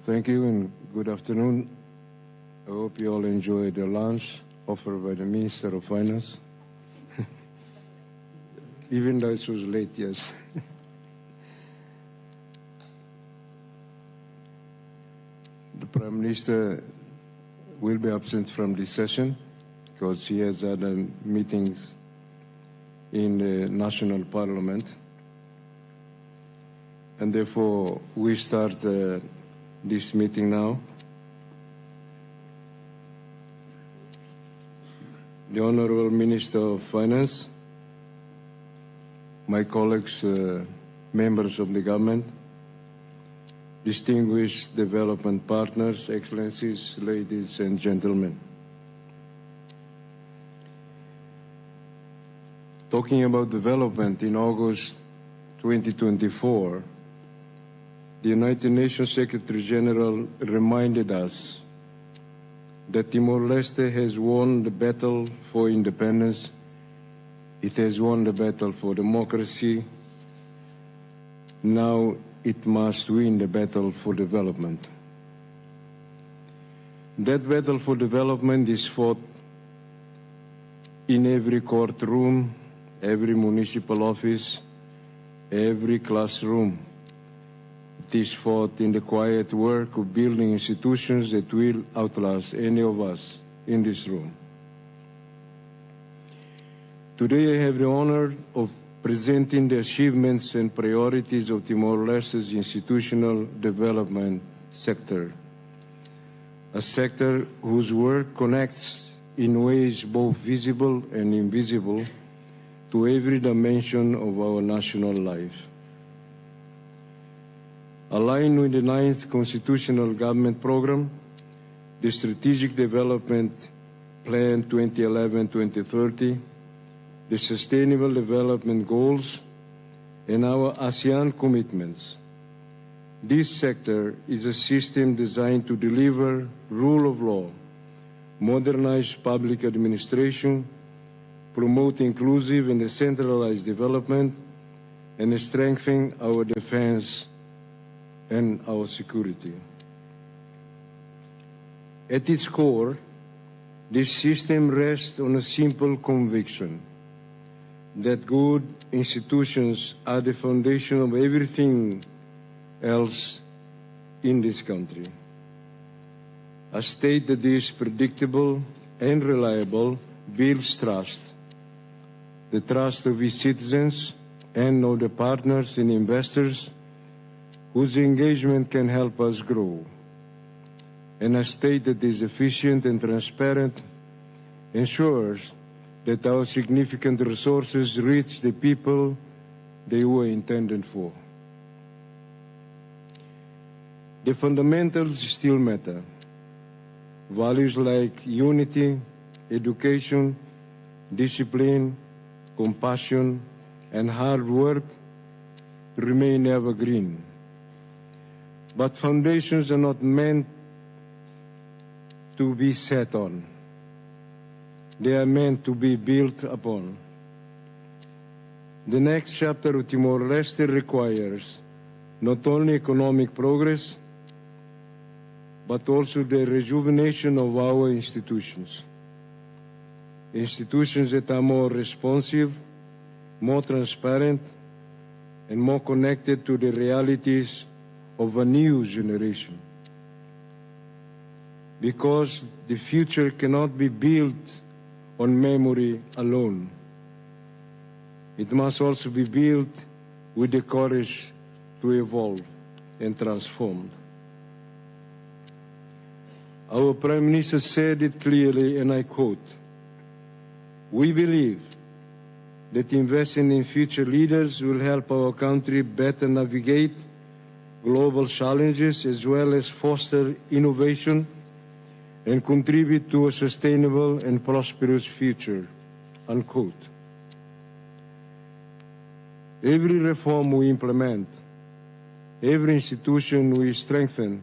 Thank you and good afternoon. I hope you all enjoyed the lunch offered by the Minister of Finance. Even though it was late, yes. The Prime Minister will be absent from this session because he has other meetings in the National Parliament. And therefore, we start this meeting now. The Honorable Minister of Finance, my colleagues, members of the government, distinguished development partners, excellencies, ladies and gentlemen. Talking about development, in August 2024, the United Nations Secretary General reminded us that Timor-Leste has won the battle for independence, it has won the battle for democracy, now it must win the battle for development. That battle for development is fought in every courtroom, every municipal office, every classroom. It is fought in the quiet work of building institutions that will outlast any of us in this room. Today I have the honor of presenting the achievements and priorities of Timor-Leste's institutional development sector, a sector whose work connects in ways both visible and invisible to every dimension of our national life. Aligned with the 9th Constitutional Government Program, the Strategic Development Plan 2011-2030, the Sustainable Development Goals, and our ASEAN commitments. This sector is a system designed to deliver rule of law, modernize public administration, promote inclusive and decentralized development, and strengthen our defense and our security. At its core, this system rests on a simple conviction that good institutions are the foundation of everything else in this country. A state that is predictable and reliable builds trust, the trust of its citizens and of the partners and investors whose engagement can help us grow. And a state that is efficient and transparent ensures that our significant resources reach the people they were intended for. The fundamentals still matter. Values like unity, education, discipline, compassion, and hard work remain evergreen. But foundations are not meant to be set on. They are meant to be built upon. The next chapter of Timor-Leste requires not only economic progress, but also the rejuvenation of our institutions. Institutions that are more responsive, more transparent, and more connected to the realities of a new generation. Because the future cannot be built on memory alone. It must also be built with the courage to evolve and transform. Our Prime Minister said it clearly, and I quote, "We believe that investing in future leaders will help our country better navigate global challenges as well as foster innovation and contribute to a sustainable and prosperous future," unquote. Every reform we implement, every institution we strengthen,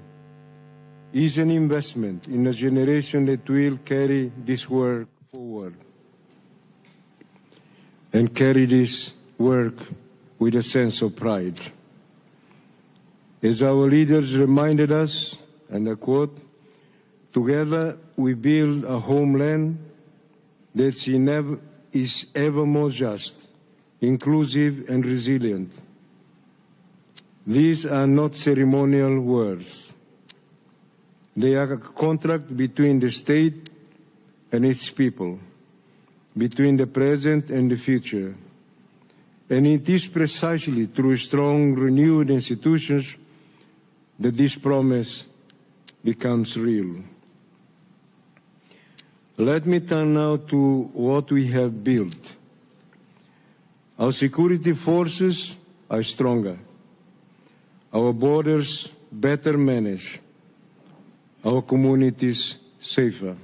is an investment in a generation that will carry this work forward and carry this work with a sense of pride. As our leaders reminded us and I quote, "Together we build a homeland that is ever more just, inclusive and resilient." These are not ceremonial words. They are a contract between the state and its people, between the present and the future. And it is precisely through strong, renewed institutions that this promise becomes real. Let me turn now to what we have built. Our security forces are stronger, our borders better managed, our communities safer.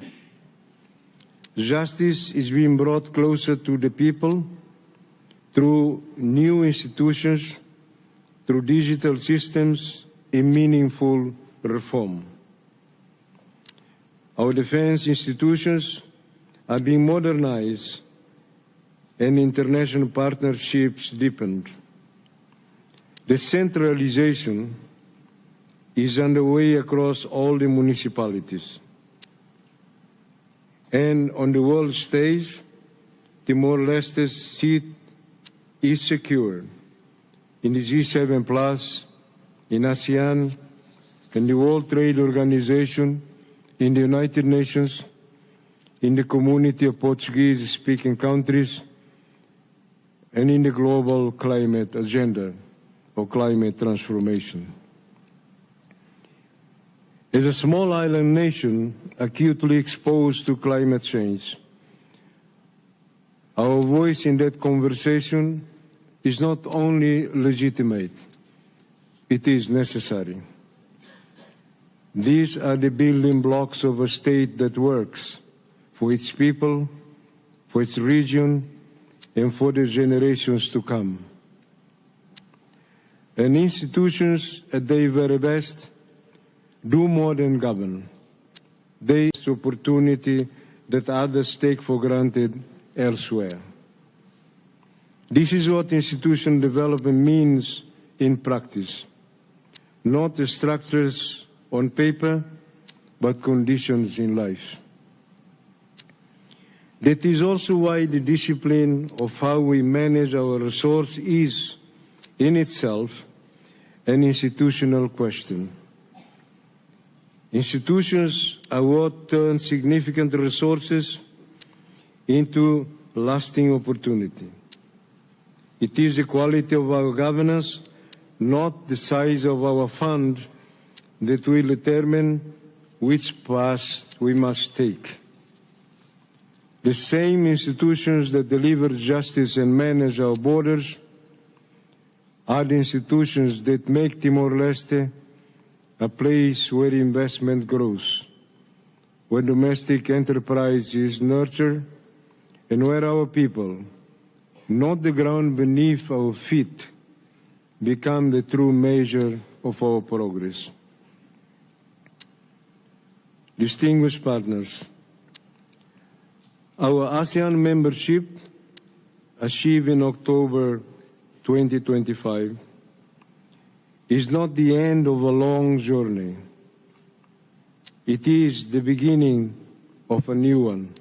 Justice is being brought closer to the people through new institutions, through digital systems, and meaningful reform. Our defense institutions are being modernized and international partnerships deepened. Decentralization is underway across all the municipalities. And on the world stage, Timor-Leste's seat is secure in the G7+, in ASEAN, in the World Trade Organization, in the United Nations, in the community of Portuguese-speaking countries, and in the global climate agenda or climate transformation. As a small island nation acutely exposed to climate change, our voice in that conversation is not only legitimate, it is necessary. These are the building blocks of a state that works for its people, for its region, and for the generations to come. And institutions at their very best do more than govern. They have opportunity that others take for granted elsewhere. This is what institution development means in practice. Not the structures on paper, but conditions in life. That is also why the discipline of how we manage our resource is, in itself, an institutional question. Institutions are what turn significant resources into lasting opportunity. It is the quality of our governance, not the size of our fund, that will determine which path we must take. The same institutions that deliver justice and manage our borders are the institutions that make Timor-Leste a place where investment grows, where domestic enterprise is nurtured, and where our people, not the ground beneath our feet, become the true measure of our progress. Distinguished partners, our ASEAN membership, achieved in October 2025, is not the end of a long journey. It is the beginning of a new one.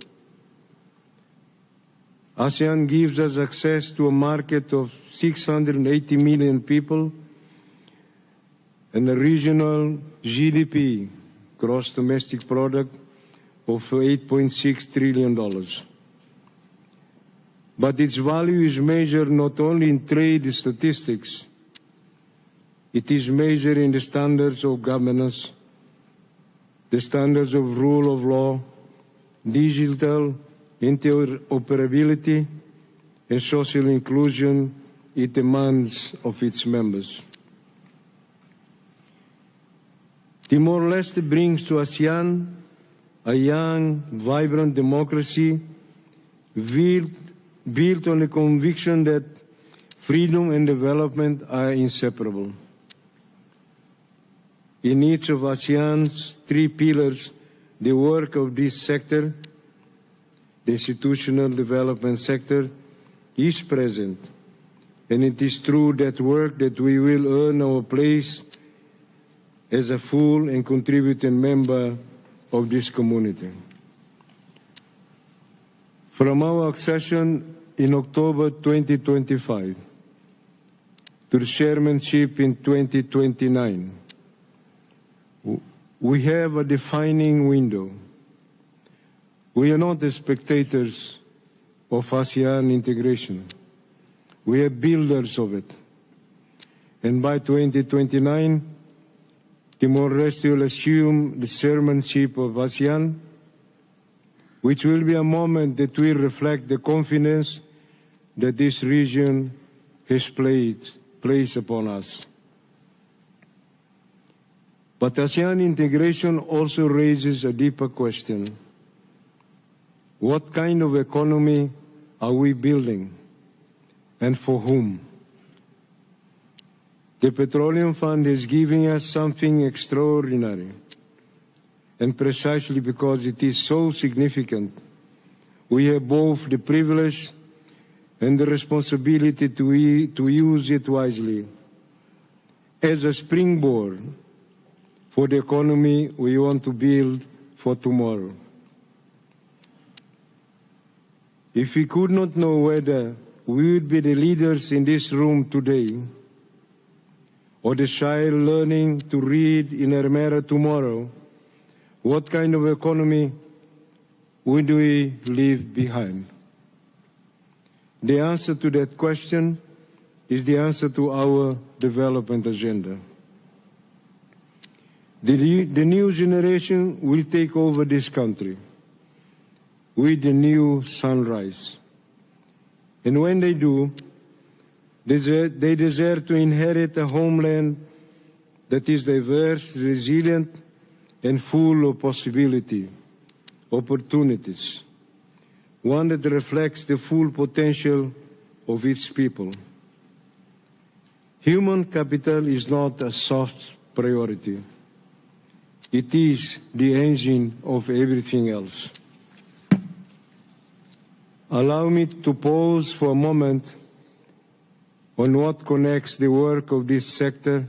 ASEAN gives us access to a market of 680 million people and a regional GDP, gross domestic product, of $8.6 trillion. But its value is measured not only in trade statistics, it is measured in the standards of governance, the standards of rule of law, digital interoperability, and social inclusion it demands of its members. Timor-Leste brings to ASEAN a young, vibrant democracy built on the conviction that freedom and development are inseparable. In each of ASEAN's three pillars, the work of this sector, the institutional development sector, is present. And it is through that work that we will earn our place as a full and contributing member of this community. From our accession in October 2025 to the chairmanship in 2029, we have a defining window. We are not the spectators of ASEAN integration. We are builders of it. And by 2029, Timor-Leste will assume the chairmanship of ASEAN, which will be a moment that will reflect the confidence that this region has placed upon us. But ASEAN integration also raises a deeper question. What kind of economy are we building, and for whom? The Petroleum Fund is giving us something extraordinary, and precisely because it is so significant, we have both the privilege and the responsibility to use it wisely as a springboard for the economy we want to build for tomorrow. If we could not know whether we would be the leaders in this room today, or the child learning to read in Ermera tomorrow, what kind of economy would we leave behind? The answer to that question is the answer to our development agenda. The new generation will take over this country with the new sunrise. And when they do, they deserve to inherit a homeland that is diverse, resilient, and full of possibility, opportunities, one that reflects the full potential of its people. Human capital is not a soft priority. It is the engine of everything else. Allow me to pause for a moment on what connects the work of this sector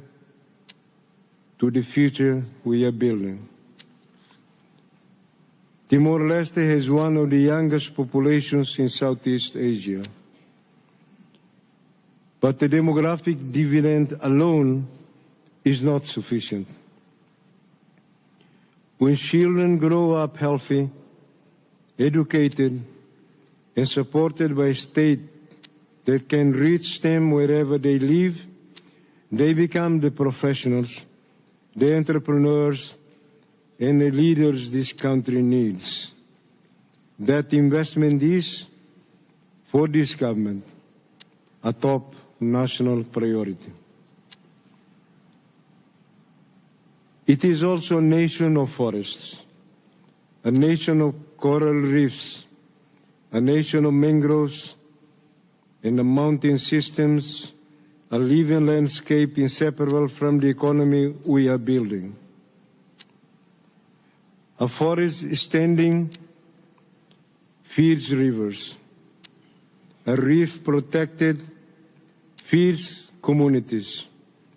to the future we are building. Timor-Leste has one of the youngest populations in Southeast Asia. But the demographic dividend alone is not sufficient. When children grow up healthy, educated, and supported by a state that can reach them wherever they live, they become the professionals, the entrepreneurs, and the leaders this country needs. That investment is, for this government, a top national priority. It is also a nation of forests, a nation of coral reefs, a nation of mangroves, and the mountain systems, a living landscape inseparable from the economy we are building. A forest standing feeds rivers. A reef protected feeds communities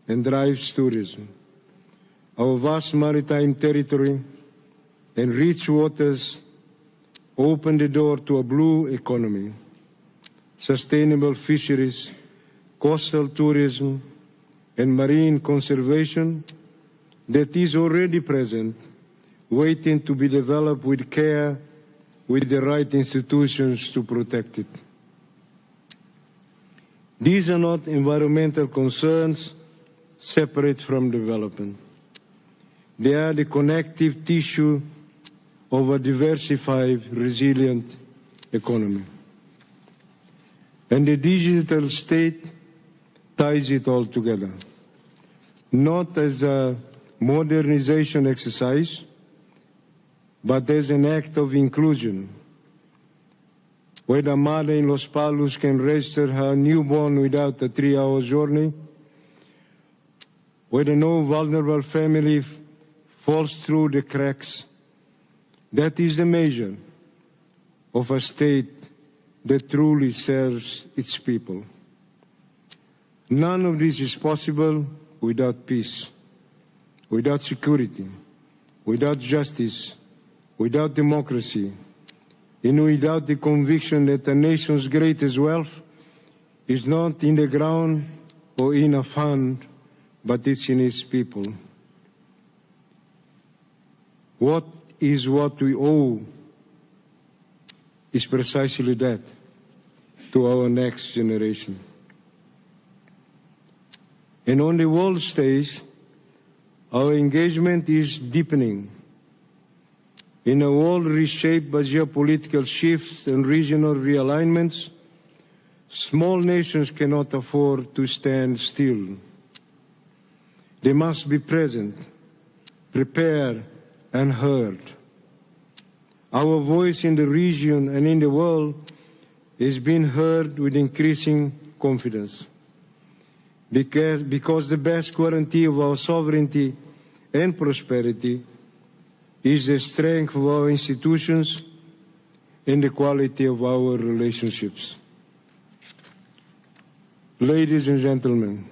and drives tourism. Our vast maritime territory and rich waters open the door to a blue economy, sustainable fisheries, coastal tourism, and marine conservation that is already present, waiting to be developed with care, with the right institutions to protect it. These are not environmental concerns separate from development. They are the connective tissue of a diversified, resilient economy. And the digital state ties it all together, not as a modernization exercise, but as an act of inclusion, where the mother in Los Palos can register her newborn without a 3-hour journey, where no vulnerable family falls through the cracks. That is the measure of a state that truly serves its people. None of this is possible without peace, without security, without justice, without democracy, and without the conviction that a nation's greatest wealth is not in the ground or in a fund, but it's in its people. What we owe is precisely that, to our next generation. And on the world stage, our engagement is deepening. In a world reshaped by geopolitical shifts and regional realignments, small nations cannot afford to stand still. They must be present, prepared, and heard. Our voice in the region and in the world is being heard with increasing confidence. Because the best guarantee of our sovereignty and prosperity is the strength of our institutions and the quality of our relationships. Ladies and gentlemen,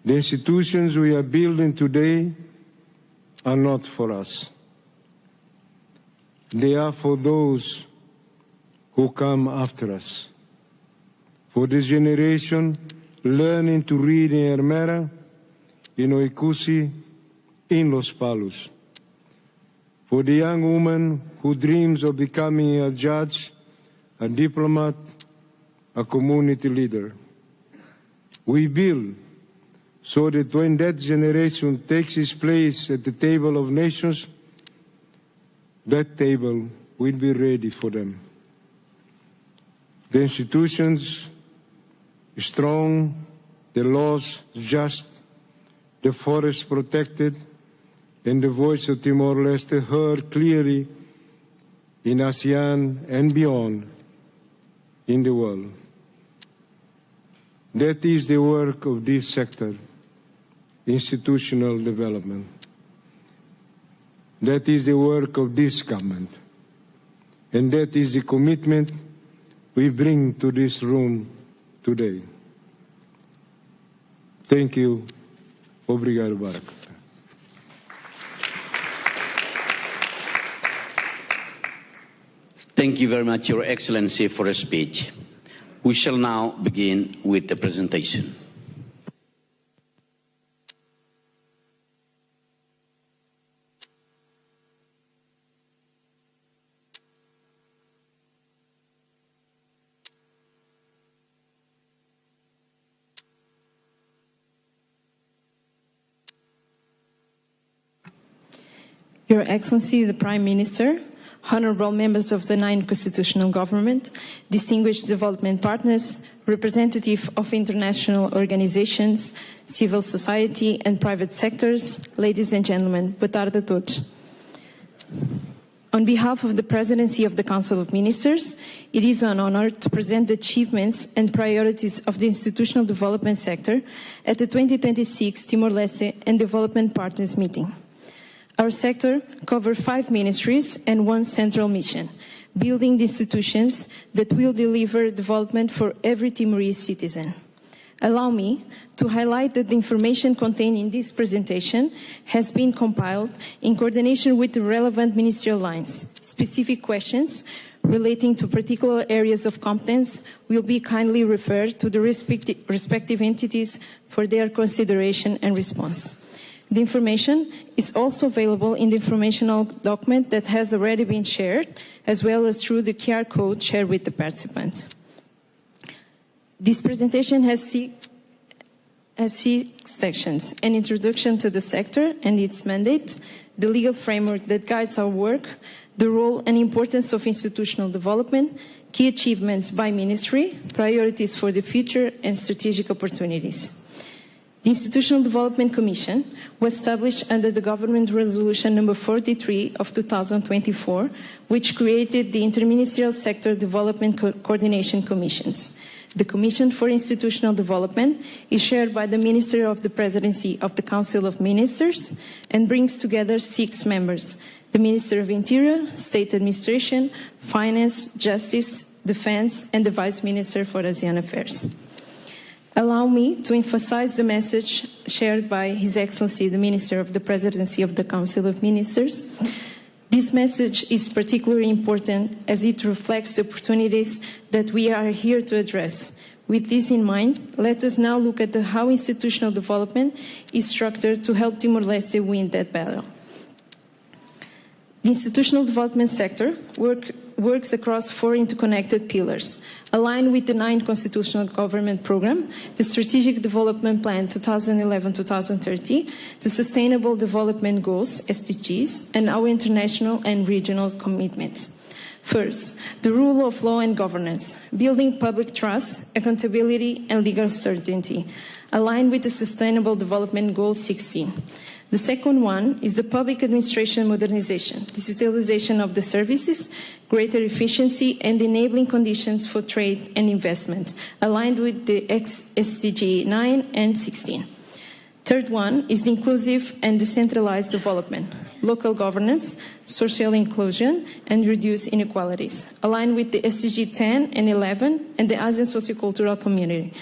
the institutions we are building today are not for us. They are for those who come after us. For this generation learning to read in Hermera, in Oikusi, in Los Palos. For the young woman who dreams of becoming a judge, a diplomat, a community leader. We build so that when that generation takes its place at the table of nations, that table will be ready for them. The institutions strong, the laws just, the forests protected, and the voice of Timor-Leste heard clearly in ASEAN and beyond in the world. That is the work of this sector, institutional development. That is the work of this government. And that is the commitment we bring to this room today. Thank you. Obrigado, Barak. Thank you very much, Your Excellency, for a speech. We shall now begin with the presentation. Your Excellency, the Prime Minister, honorable members of the 9th Constitutional Government, distinguished development partners, representatives of international organizations, civil society and private sectors, ladies and gentlemen, boa tarde a todos. On behalf of the Presidency of the Council of Ministers, it is an honor to present the achievements and priorities of the institutional development sector at the 2026 Timor-Leste and Development Partners meeting. Our sector covers 5 ministries and 1 central mission, building the institutions that will deliver development for every Timorese citizen. Allow me to highlight that the information contained in this presentation has been compiled in coordination with the relevant ministerial lines. Specific questions relating to particular areas of competence will be kindly referred to the respective entities for their consideration and response. The information is also available in the informational document that has already been shared, as well as through the QR code shared with the participants. This presentation has 6 sections: an introduction to the sector and its mandate, the legal framework that guides our work, the role and importance of institutional development, key achievements by ministry, priorities for the future, and strategic opportunities. The Institutional Development Commission was established under the Government Resolution number 43 of 2024, which created the Interministerial Sector Development Coordination Commissions. The Commission for Institutional Development is chaired by the Minister of the Presidency of the Council of Ministers and brings together 6 members: the Minister of Interior, State Administration, Finance, Justice, Defense, and the Vice Minister for ASEAN Affairs. Allow me to emphasize the message shared by His Excellency, the Minister of the Presidency of the Council of Ministers. This message is particularly important as it reflects the opportunities that we are here to address. With this in mind, let us now look at how institutional development is structured to help Timor-Leste win that battle. The institutional development sector works across 4 interconnected pillars, aligned with the 9th Constitutional Government Program, the Strategic Development Plan 2011-2030, the Sustainable Development Goals, SDGs, and our international and regional commitments. First, the rule of law and governance, building public trust, accountability, and legal certainty, aligned with the Sustainable Development Goal 16. The second one is the public administration modernization, digitalization of the services, greater efficiency, and enabling conditions for trade and investment, aligned with the SDG 9 and 16. Third one is the inclusive and decentralized development, local governance, social inclusion, and reduce inequalities, aligned with the SDG 10 and 11 and the ASEAN sociocultural community.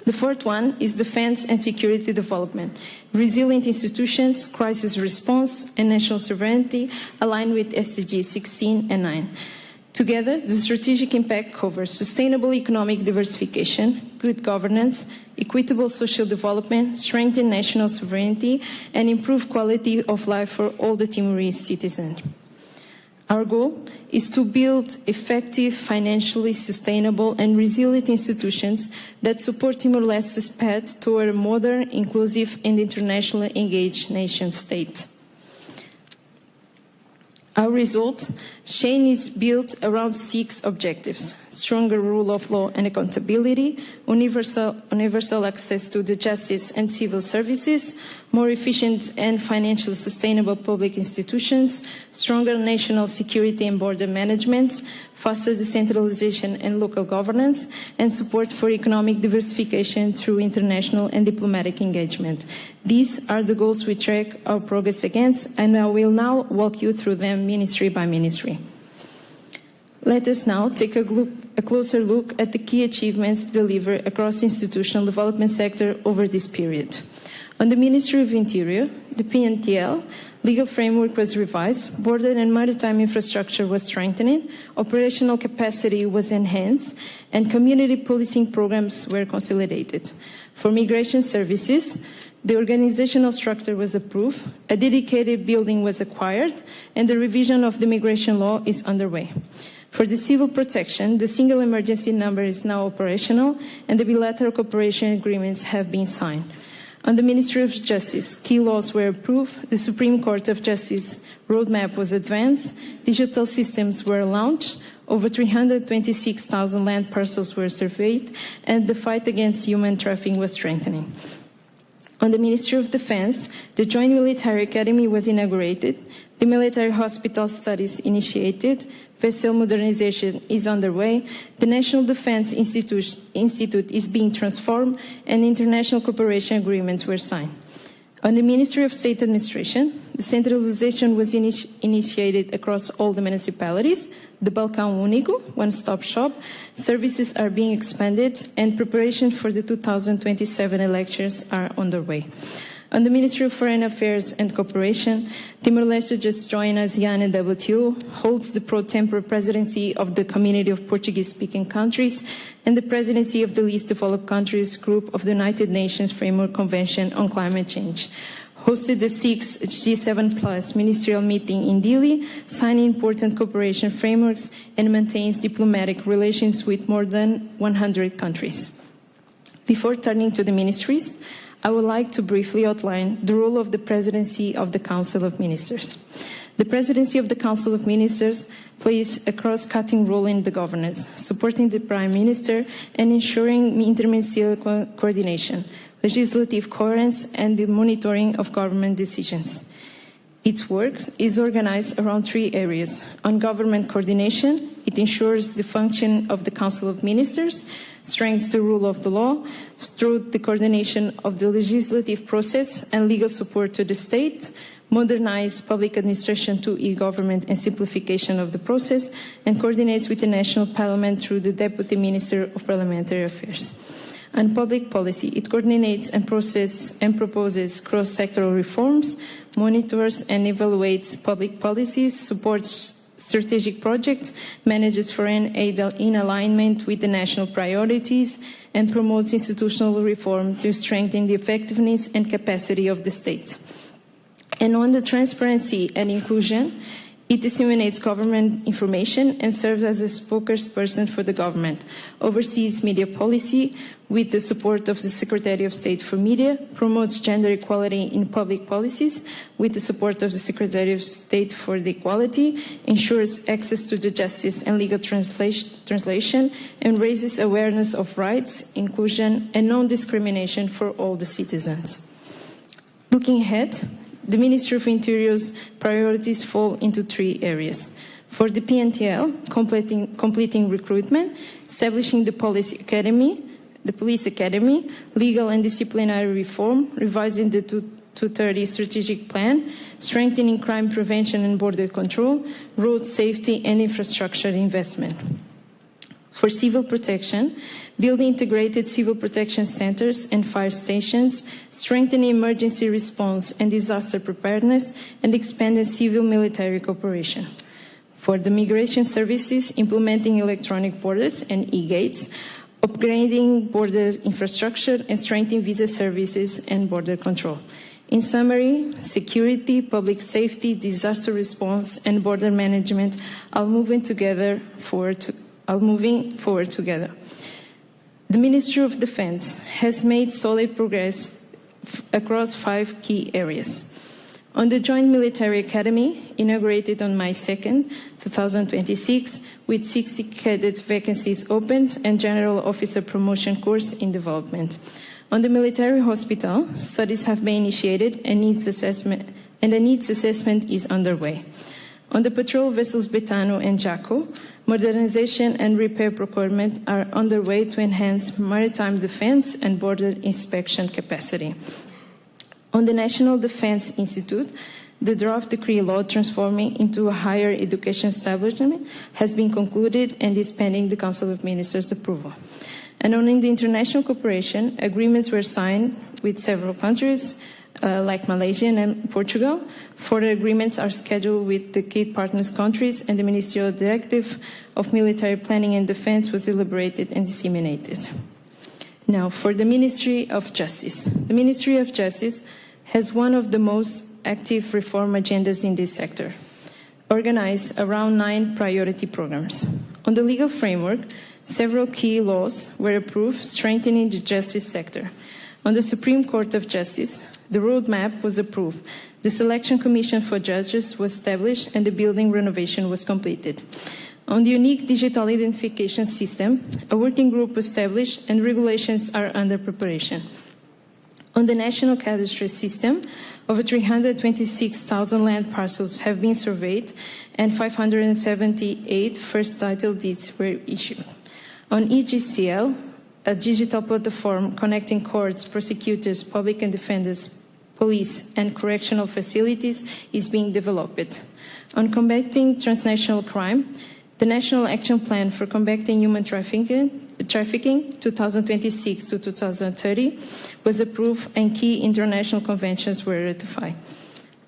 The fourth one is defense and security development, resilient institutions, crisis response, and national sovereignty, aligned with SDG 16 and 9. Together, the strategic impact covers sustainable economic diversification, good governance, equitable social development, strengthen national sovereignty, and improve quality of life for all the Timorese citizens. Our goal is to build effective, financially sustainable, and resilient institutions that support Timor-Leste's path toward a modern, inclusive, and internationally engaged nation-state. Our results chain is built around 6 objectives: stronger rule of law and accountability, universal access to the justice and civil services, more efficient and financially sustainable public institutions, stronger national security and border management, faster decentralization and local governance, and support for economic diversification through international and diplomatic engagement. These are the goals we track our progress against, and I will now walk you through them ministry by ministry. Let us now take a closer look at the key achievements delivered across the institutional development sector over this period. On the Ministry of Interior, the PNTL, legal framework was revised, border and maritime infrastructure was strengthened, operational capacity was enhanced, and community policing programs were consolidated. For migration services, the organizational structure was approved, a dedicated building was acquired, and the revision of the migration law is underway. For the civil protection, the single emergency number is now operational, and the bilateral cooperation agreements have been signed. On the Ministry of Justice, key laws were approved, the Supreme Court of Justice roadmap was advanced, digital systems were launched, over 326,000 land parcels were surveyed, and the fight against human trafficking was strengthening. On the Ministry of Defense, the Joint Military Academy was inaugurated, the military hospital studies initiated, vessel modernization is underway, the National Defense Institute is being transformed, and international cooperation agreements were signed. On the Ministry of State Administration, the centralization was initiated across all the municipalities, the Balcão Único, one-stop shop, services are being expanded, and preparation for the 2027 elections are underway. On the Ministry of Foreign Affairs and Cooperation, Timor-Leste just joined ASEAN and WTO, holds the pro-tempore presidency of the Community of Portuguese-speaking countries, and the presidency of the Least Developed Countries Group of the United Nations Framework Convention on Climate Change. Hosted the 6th G7+ ministerial meeting in Dili, signed important cooperation frameworks, and maintains diplomatic relations with more than 100 countries. Before turning to the ministries, I would like to briefly outline the role of the Presidency of the Council of Ministers. The Presidency of the Council of Ministers plays a cross-cutting role in the governance, supporting the Prime Minister and ensuring interministerial coordination, legislative coherence, and the monitoring of government decisions. Its work is organized around 3 areas. On government coordination, it ensures the function of the Council of Ministers, strengthens the rule of the law through the coordination of the legislative process and legal support to the state, modernize public administration to e-government and simplification of the process, and coordinates with the National Parliament through the Deputy Minister of Parliamentary Affairs. On public policy, it coordinates and proposes cross-sectoral reforms, monitors and evaluates public policies, supports strategic projects, manages foreign aid in alignment with the national priorities, and promotes institutional reform to strengthen the effectiveness and capacity of the state. And on the transparency and inclusion, it disseminates government information and serves as a spokesperson for the government, oversees media policy with the support of the Secretary of State for Media, promotes gender equality in public policies with the support of the Secretary of State for the Equality, ensures access to the justice and legal translation, and raises awareness of rights, inclusion, and non-discrimination for all the citizens. Looking ahead, the Ministry of Interior's priorities fall into 3 areas. For the PNTL, completing recruitment, establishing the police academy, legal and disciplinary reform, revising the 2030 strategic plan, strengthening crime prevention and border control, road safety and infrastructure investment. For civil protection, building integrated civil protection centers and fire stations, strengthening emergency response and disaster preparedness, and expanding civil-military cooperation. For the migration services, implementing electronic borders and e-gates, upgrading border infrastructure, and strengthening visa services and border control. In summary, security, public safety, disaster response, and border management are moving forward together. The Ministry of Defense has made solid progress across 5 key areas. On the Joint Military Academy, inaugurated on May 2nd, 2026, with 60 cadet vacancies opened and General Officer Promotion course in development. On the Military Hospital, studies have been initiated and a needs assessment is underway. On the patrol vessels Betano and Jaco, modernization and repair procurement are underway to enhance maritime defense and border inspection capacity. On the National Defense Institute, the draft decree law transforming into a higher education establishment has been concluded and is pending the Council of Ministers' approval. And on the international cooperation, agreements were signed with several countries, like Malaysia and Portugal. Further agreements are scheduled with the key partners countries, and the Ministerial Directive of Military Planning and Defense was elaborated and disseminated. Now, for the Ministry of Justice. The Ministry of Justice has one of the most active reform agendas in this sector, organized around 9 priority programs. On the legal framework, several key laws were approved, strengthening the justice sector. On the Supreme Court of Justice, the roadmap was approved, the Selection Commission for Judges was established, and the building renovation was completed. On the unique digital identification system, a working group was established and regulations are under preparation. On the national cadastry system, over 326,000 land parcels have been surveyed and 578 first title deeds were issued. On EGCL, a digital platform connecting courts, prosecutors, public and defenders, police, and correctional facilities is being developed. On combating transnational crime, the National Action Plan for Combating Human Trafficking 2026 to 2030 was approved and key international conventions were ratified.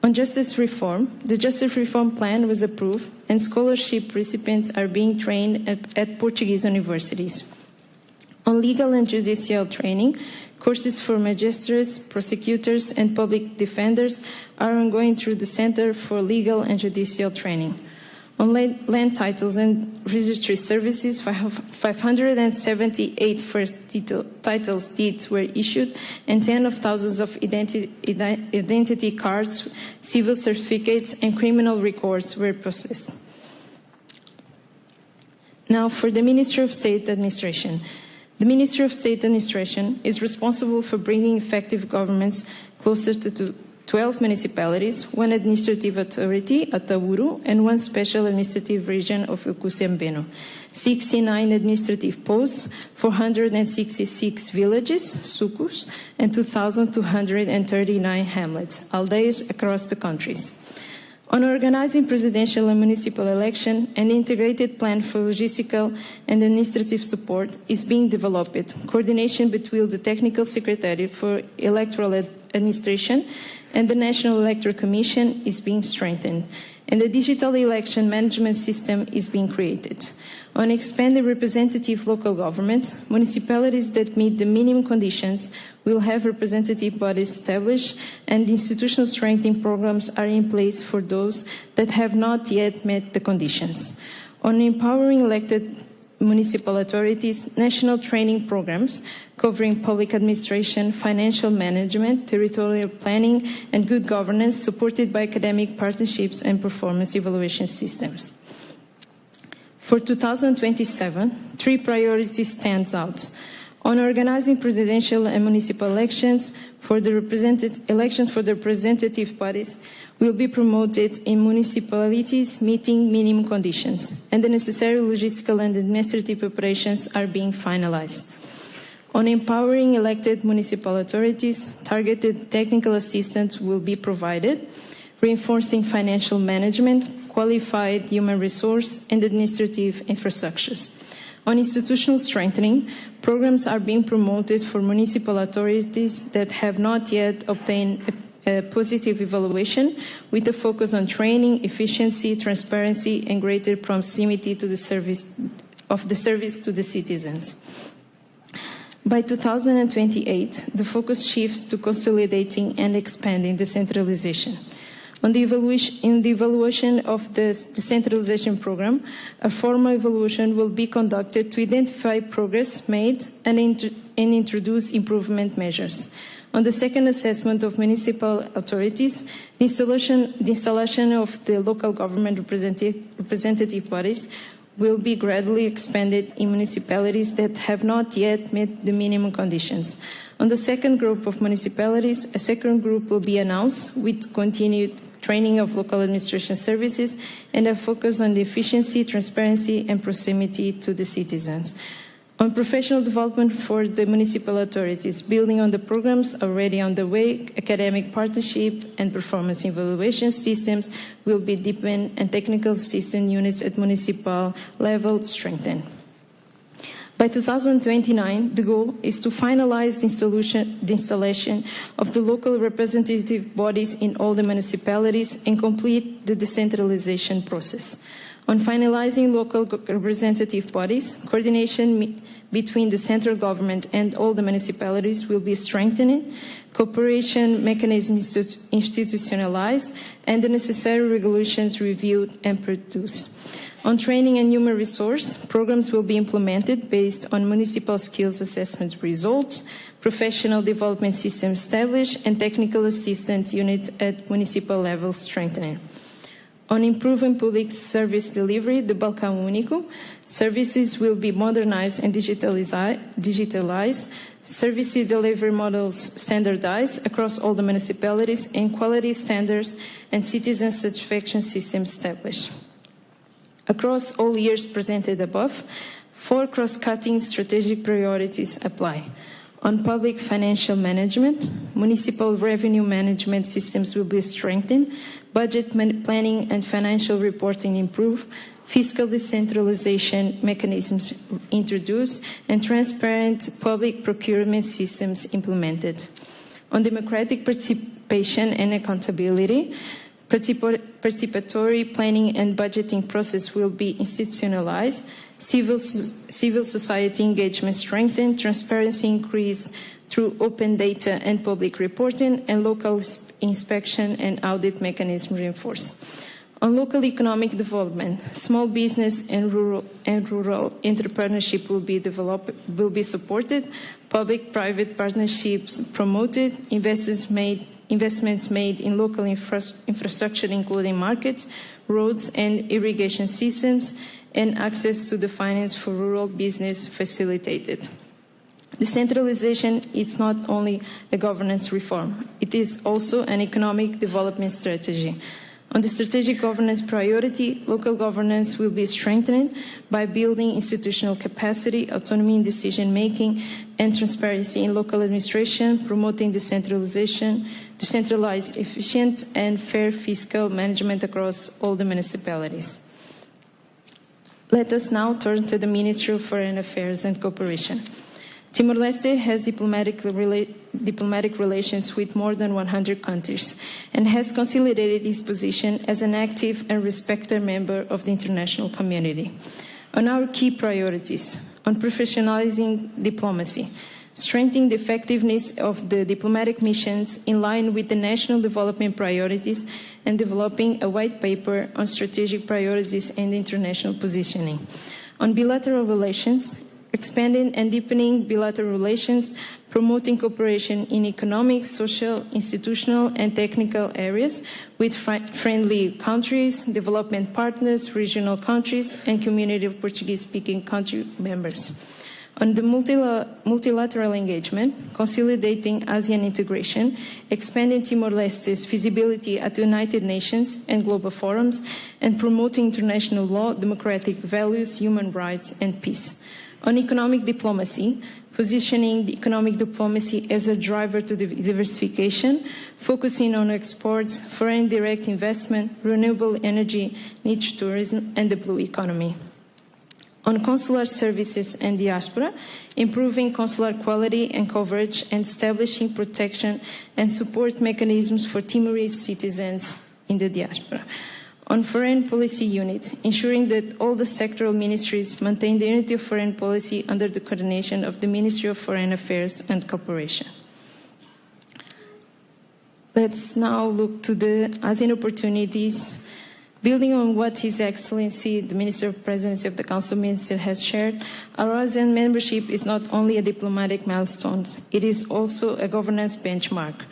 On justice reform, the Justice Reform Plan was approved and scholarship recipients are being trained at Portuguese universities. On legal and judicial training, courses for magistrates, prosecutors, and public defenders are ongoing through the Center for Legal and Judicial Training. On land titles and registry services, 578 first titles deeds were issued and tens of thousands of identity cards, civil certificates, and criminal records were processed. Now for the Ministry of State Administration. The Ministry of State Administration is responsible for bringing effective governments closer to 12 municipalities, 1 administrative authority, Atauru, and 1 special administrative region of Ucusiambeno, 69 administrative posts, 466 villages, sucos, and 2,239 hamlets, aldeias across the countries. On organizing presidential and municipal election, an integrated plan for logistical and administrative support is being developed. Coordination between the Technical Secretariat for Electoral Administration and the National Electoral Commission is being strengthened, and a digital election management system is being created. On expanding representative local governments, municipalities that meet the minimum conditions will have representative bodies established, and institutional strengthening programs are in place for those that have not yet met the conditions. On empowering elected municipal authorities, national training programs covering public administration, financial management, territorial planning, and good governance, supported by academic partnerships and performance evaluation systems. For 2027, 3 priorities stand out. On organizing presidential and municipal elections for the representative bodies will be promoted in municipalities meeting minimum conditions, and the necessary logistical and administrative preparations are being finalized. On empowering elected municipal authorities, targeted technical assistance will be provided, reinforcing financial management, qualified human resource, and administrative infrastructures. On institutional strengthening, programs are being promoted for municipal authorities that have not yet obtained a positive evaluation, with a focus on training, efficiency, transparency, and greater proximity to the service to the citizens. By 2028, the focus shifts to consolidating and expanding decentralization. In the evaluation of the decentralization program, a formal evaluation will be conducted to identify progress made and introduce improvement measures. On the second assessment of municipal authorities, the installation of the local government representative bodies will be gradually expanded in municipalities that have not yet met the minimum conditions. On the second group of municipalities, a second group will be announced with continued training of local administration services and a focus on the efficiency, transparency, and proximity to the citizens. On professional development for the municipal authorities, building on the programs already on the way, academic partnership and performance evaluation systems will be deepened and technical assistance units at municipal level strengthened. By 2029, the goal is to finalize the installation of the local representative bodies in all the municipalities and complete the decentralization process. On finalizing local representative bodies, coordination between the central government and all the municipalities will be strengthened, cooperation mechanisms institutionalized, and the necessary regulations reviewed and produced. On training and human resource, programs will be implemented based on municipal skills assessment results, professional development systems established, and technical assistance unit at municipal level strengthening. On improving public service delivery, the Balcão Único, services will be modernized and digitalized, service delivery models standardized across all the municipalities, and quality standards and citizen satisfaction systems established. Across all years presented above, 4 cross-cutting strategic priorities apply. On public financial management, municipal revenue management systems will be strengthened, budget planning and financial reporting improved, fiscal decentralization mechanisms introduced, and transparent public procurement systems implemented. On democratic participation and accountability, participatory planning and budgeting process will be institutionalized, civil society engagement strengthened, transparency increased through open data and public reporting, and local inspection and audit mechanism reinforced. On local economic development, small business and rural entrepreneurship will be supported, public-private partnerships promoted, investments made in local infrastructure, including markets, roads, and irrigation systems, and access to the finance for rural business facilitated. Decentralization is not only a governance reform, it is also an economic development strategy. On the strategic governance priority, local governance will be strengthened by building institutional capacity, autonomy in decision-making, and transparency in local administration, promoting decentralization, decentralized, efficient, and fair fiscal management across all the municipalities. Let us now turn to the Ministry of Foreign Affairs and Cooperation. Timor-Leste has diplomatic relations with more than 100 countries and has consolidated its position as an active and respected member of the international community. On our key priorities, on professionalizing diplomacy, strengthening the effectiveness of the diplomatic missions in line with the national development priorities, and developing a white paper on strategic priorities and international positioning. On bilateral relations, expanding and deepening bilateral relations, promoting cooperation in economic, social, institutional, and technical areas with friendly countries, development partners, regional countries, and community of Portuguese-speaking country members. On the multilateral engagement, consolidating ASEAN integration, expanding Timor-Leste's visibility at the United Nations and global forums, and promoting international law, democratic values, human rights, and peace. On economic diplomacy, positioning the economic diplomacy as a driver to diversification, focusing on exports, foreign direct investment, renewable energy, niche tourism, and the blue economy. On consular services and diaspora, improving consular quality and coverage and establishing protection and support mechanisms for Timorese citizens in the diaspora. On foreign policy unit, ensuring that all the sectoral ministries maintain the unity of foreign policy under the coordination of the Ministry of Foreign Affairs and Cooperation. Let's now look to the ASEAN opportunities. Building on what His Excellency, the Minister of Presidency of the Council Minister, has shared, our ASEAN membership is not only a diplomatic milestone, it is also a governance benchmark.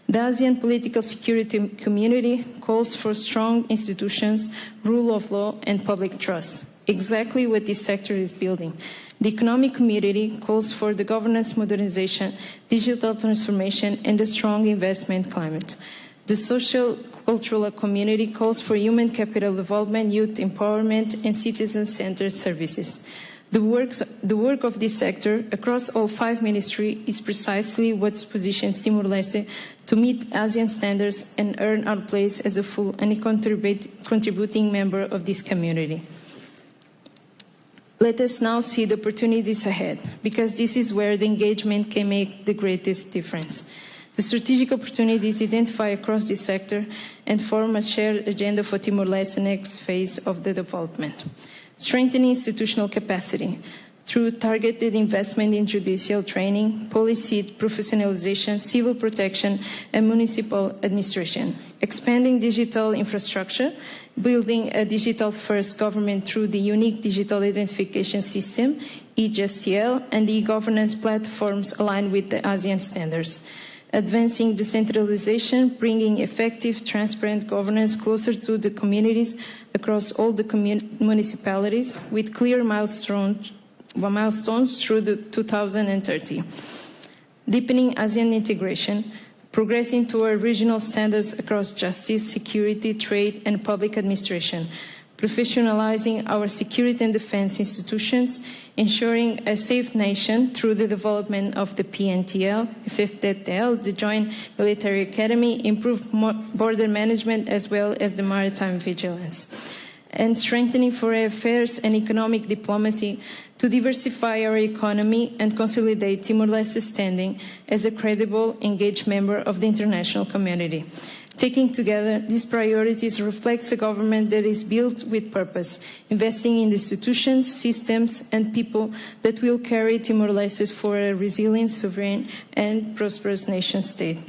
The ASEAN political security community calls for strong institutions, rule of law, and public trust, exactly what this sector is building. The economic community calls for the governance modernization, digital transformation, and a strong investment climate. The social cultural community calls for human capital development, youth empowerment, and citizen-centered services. The work of this sector across all 5 ministries is precisely what positions Timor-Leste to meet ASEAN standards and earn our place as a full and contributing member of this community. Let us now see the opportunities ahead, because this is where the engagement can make the greatest difference. The strategic opportunities identified across this sector and form a shared agenda for Timor-Leste's next phase of the development. Strengthening institutional capacity through targeted investment in judicial training, policy professionalization, civil protection, and municipal administration. Expanding digital infrastructure, building a digital-first government through the unique digital identification system, e-JSTL, and e-governance platforms aligned with the ASEAN standards. Advancing decentralization, bringing effective, transparent governance closer to the communities across all the municipalities with clear milestones through the 2030. Deepening ASEAN integration, progressing toward regional standards across justice, security, trade, and public administration. Professionalizing our security and defense institutions, ensuring a safe nation through the development of the PNTL, FFTL, the Joint Military Academy, improved border management as well as the maritime vigilance. And strengthening foreign affairs and economic diplomacy to diversify our economy and consolidate Timor-Leste's standing as a credible, engaged member of the international community. Taking together, these priorities reflects a government that is built with purpose, investing in the institutions, systems, and people that will carry Timor-Leste for a resilient, sovereign, and prosperous nation-state.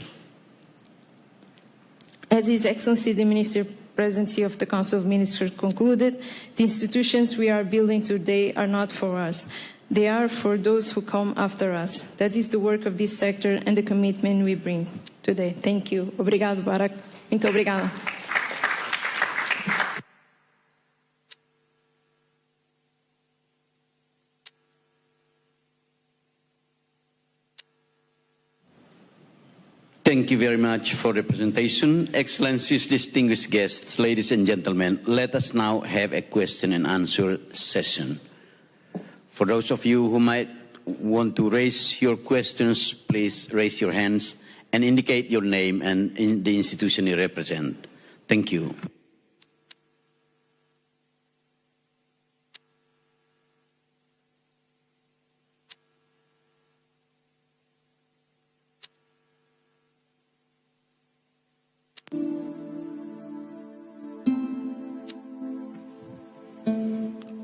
As His Excellency the Minister of Presidency of the Council of Ministers concluded, the institutions we are building today are not for us. They are for those who come after us. That is the work of this sector and the commitment we bring today. Thank you. Obrigado, Barack. Muito obrigada. Thank you very much for the presentation. Excellencies, distinguished guests, ladies and gentlemen, let us now have a question and answer session. For those of you who might want to raise your questions, please raise your hands and indicate your name and the institution you represent. Thank you.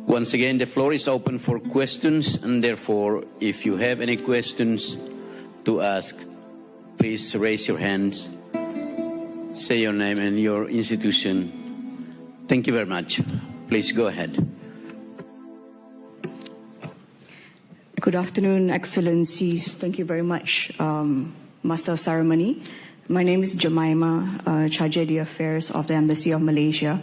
Once again, the floor is open for questions, and therefore, if you have any questions to ask, please raise your hands, say your name and your institution. Thank you very much. Please go ahead. Good afternoon, Excellencies. Thank you very much, Master of Ceremony. My name is Jemima, Tragedy Affairs of the Embassy of Malaysia.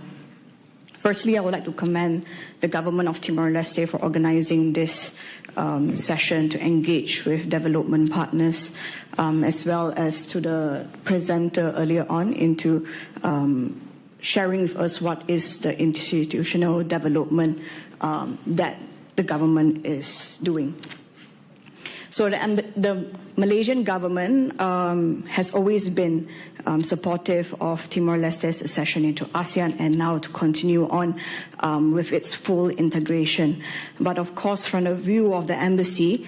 Firstly, I would like to commend the government of Timor-Leste for organizing this session to engage with development partners, as well as to the presenter earlier on into sharing with us what is the institutional development that the government is doing. So the Malaysian government has always been supportive of Timor-Leste's accession into ASEAN and now to continue on with its full integration. But of course, from the view of the embassy,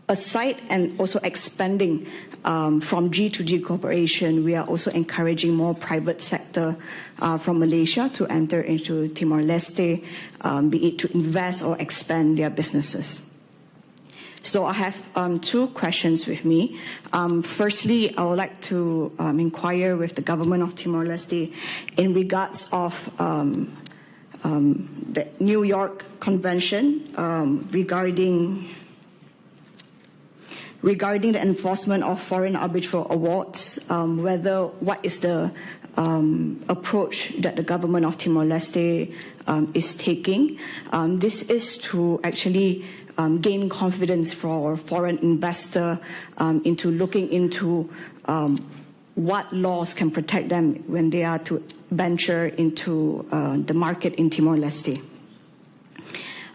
aside and also expanding from G to G cooperation, we are also encouraging more private sector from Malaysia to enter into Timor-Leste, be it to invest or expand their businesses. So I have two questions with me. Firstly, I would like to inquire with the government of Timor-Leste in regards of the New York Convention regarding the enforcement of foreign arbitral awards, what is the approach that the government of Timor-Leste is taking. This is to actually gain confidence for foreign investor into looking into what laws can protect them when they are to venture into the market in Timor-Leste.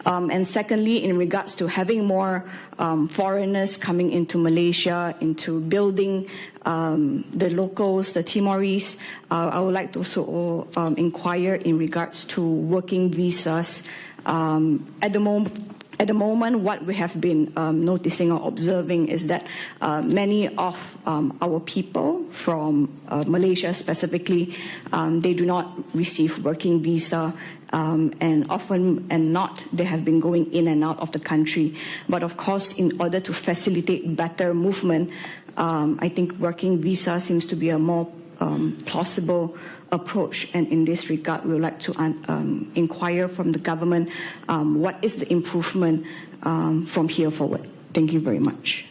And secondly, in regards to having more foreigners coming into Malaysia, into building the locals, the Timorese, I would like to also inquire in regards to working visas. At the moment, what we have been noticing or observing is that many of our people from Malaysia specifically, they do not receive working visa, and often and not, they have been going in and out of the country. But of course, in order to facilitate better movement, I think working visa seems to be a more plausible approach, and in this regard, we would like to inquire from the government what is the improvement from here forward. Thank you very much.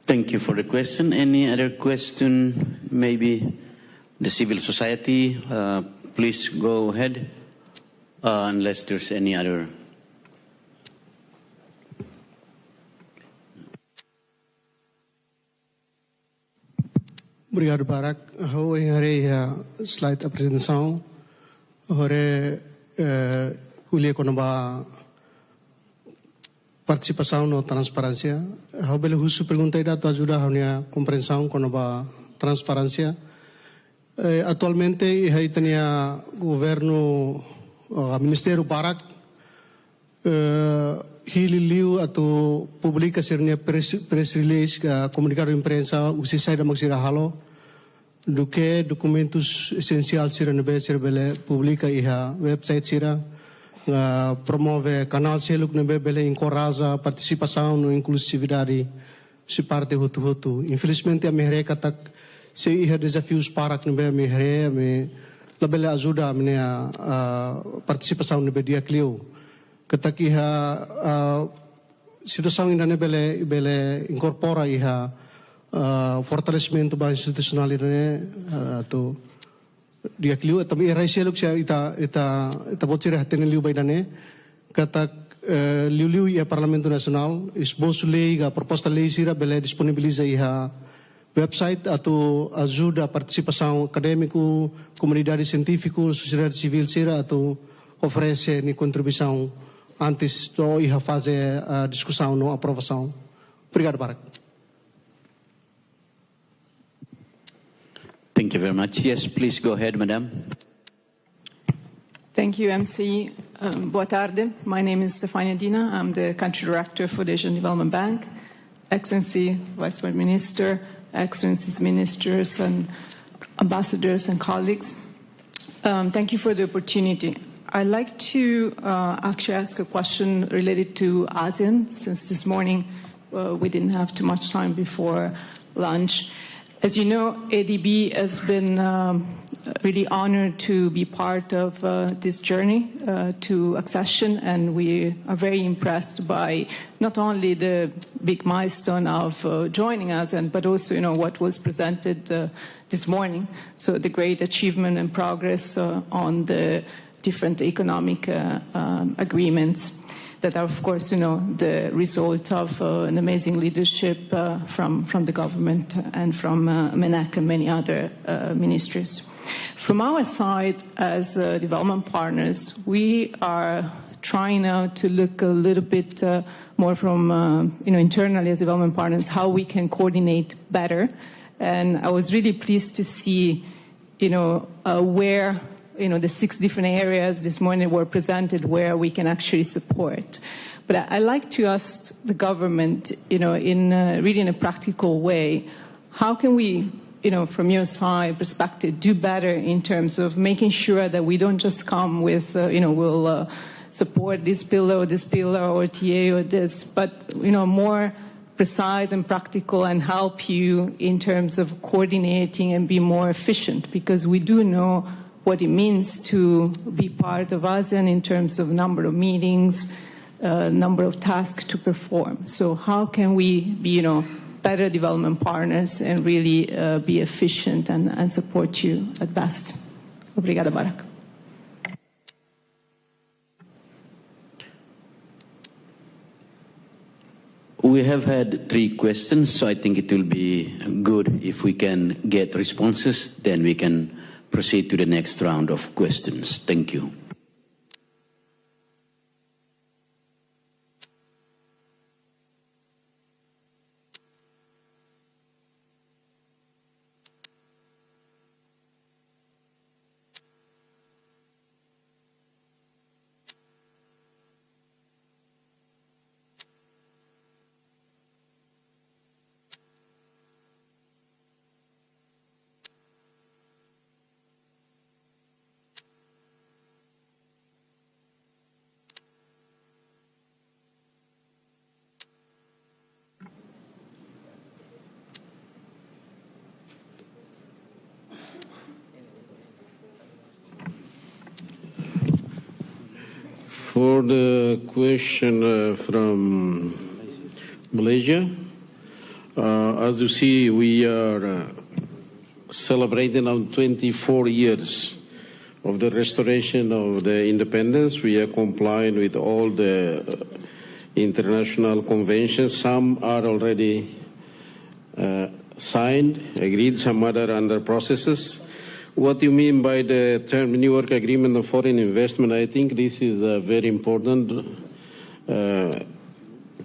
Thank you for the question. Any other question? Maybe the civil society, please go ahead, unless there's any other. Obrigado, Barack. Eu enharei a slide da apresentação. Ora, colhe quando a participação na transparência. Eu belo husu perguntei da tua ajuda a compreensão quando a transparência. Atualmente, aí tem o governo, o Ministério Barack, hililiu atau publika sirnya press release ka komunikado imprensa usi sai da magsira halo duke dokumentus esensial sira nebe bele publika iha website sira promove canal seluk nebe bele encoraja participação no inclusividade se parte hutu infelizmente a mehre katak se iha desafios parak nebe mehre me labele ajuda menia participação nebe dia clio katakiha situação ainda bele incorpora iha fortalecimento ba institucional ne to dia kliu tapi raisialuk sia ita bocire hatene liu baidane katak liu ia parlamento nasional esboço lei ga proposta lei sira bele disponibiliza iha website atau ajuda participação acadêmico comunidade científico sociedade civil sira atau oferece ni contribuição antes do ia fazer a discussão ou aprovação. Obrigado, Barack. Thank you very much. Yes, please go ahead, Madam. Thank you, MC. Boa tarde. My name is Stefania Dina. I'm the Country Director for the Asian Development Bank. Excellency, Vice Prime Minister, Excellencies, Ministers, and Ambassadors and colleagues. Thank you for the opportunity. I'd like to actually ask a question related to ASEAN, since this morning we didn't have too much time before lunch. As you know, ADB has been really honored to be part of this journey to accession, and we are very impressed by not only the big milestone of joining ASEAN, but also, what was presented this morning. So the great achievement and progress on the different economic agreements that are, of course, the result of an amazing leadership from the government and from MENAC and many other ministries. From our side, as development partners, we are trying now to look a little bit more from, internally as development partners, how we can coordinate better. And I was really pleased to see, where the 6 different areas this morning were presented where we can actually support. But I'd like to ask the government, in really in a practical way, how can we, from your side perspective, do better in terms of making sure that we don't just come with, we'll support this pillar, or TA, or this, but, more precise and practical and help you in terms of coordinating and be more efficient, because we do know what it means to be part of ASEAN in terms of number of meetings, number of tasks to perform. So how can we be, better development partners and really be efficient and support you at best? Obrigada, Barack. We have had 3 questions, so I think it will be good if we can get responses, then we can proceed to the next round of questions. Thank you. For the question from Malaysia, as you see, we are celebrating now 24 years of the restoration of the independence. We are complying with all the international conventions. Some are already signed, agreed, some other under processes. What you mean by the term New York Agreement on Foreign Investment, I think this is a very important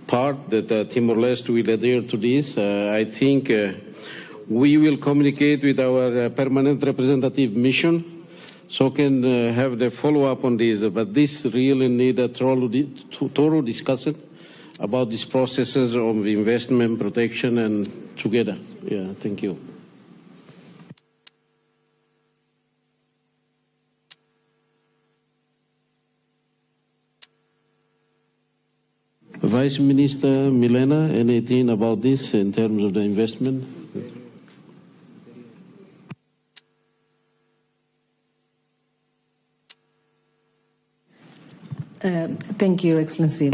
part that Timor-Leste will adhere to this. I think we will communicate with our permanent representative mission so can have the follow-up on this. But this really need a thorough discussion about these processes of investment protection and together. Yeah, thank you. Vice Minister Milena, anything about this in terms of the investment? Thank you, Excellency.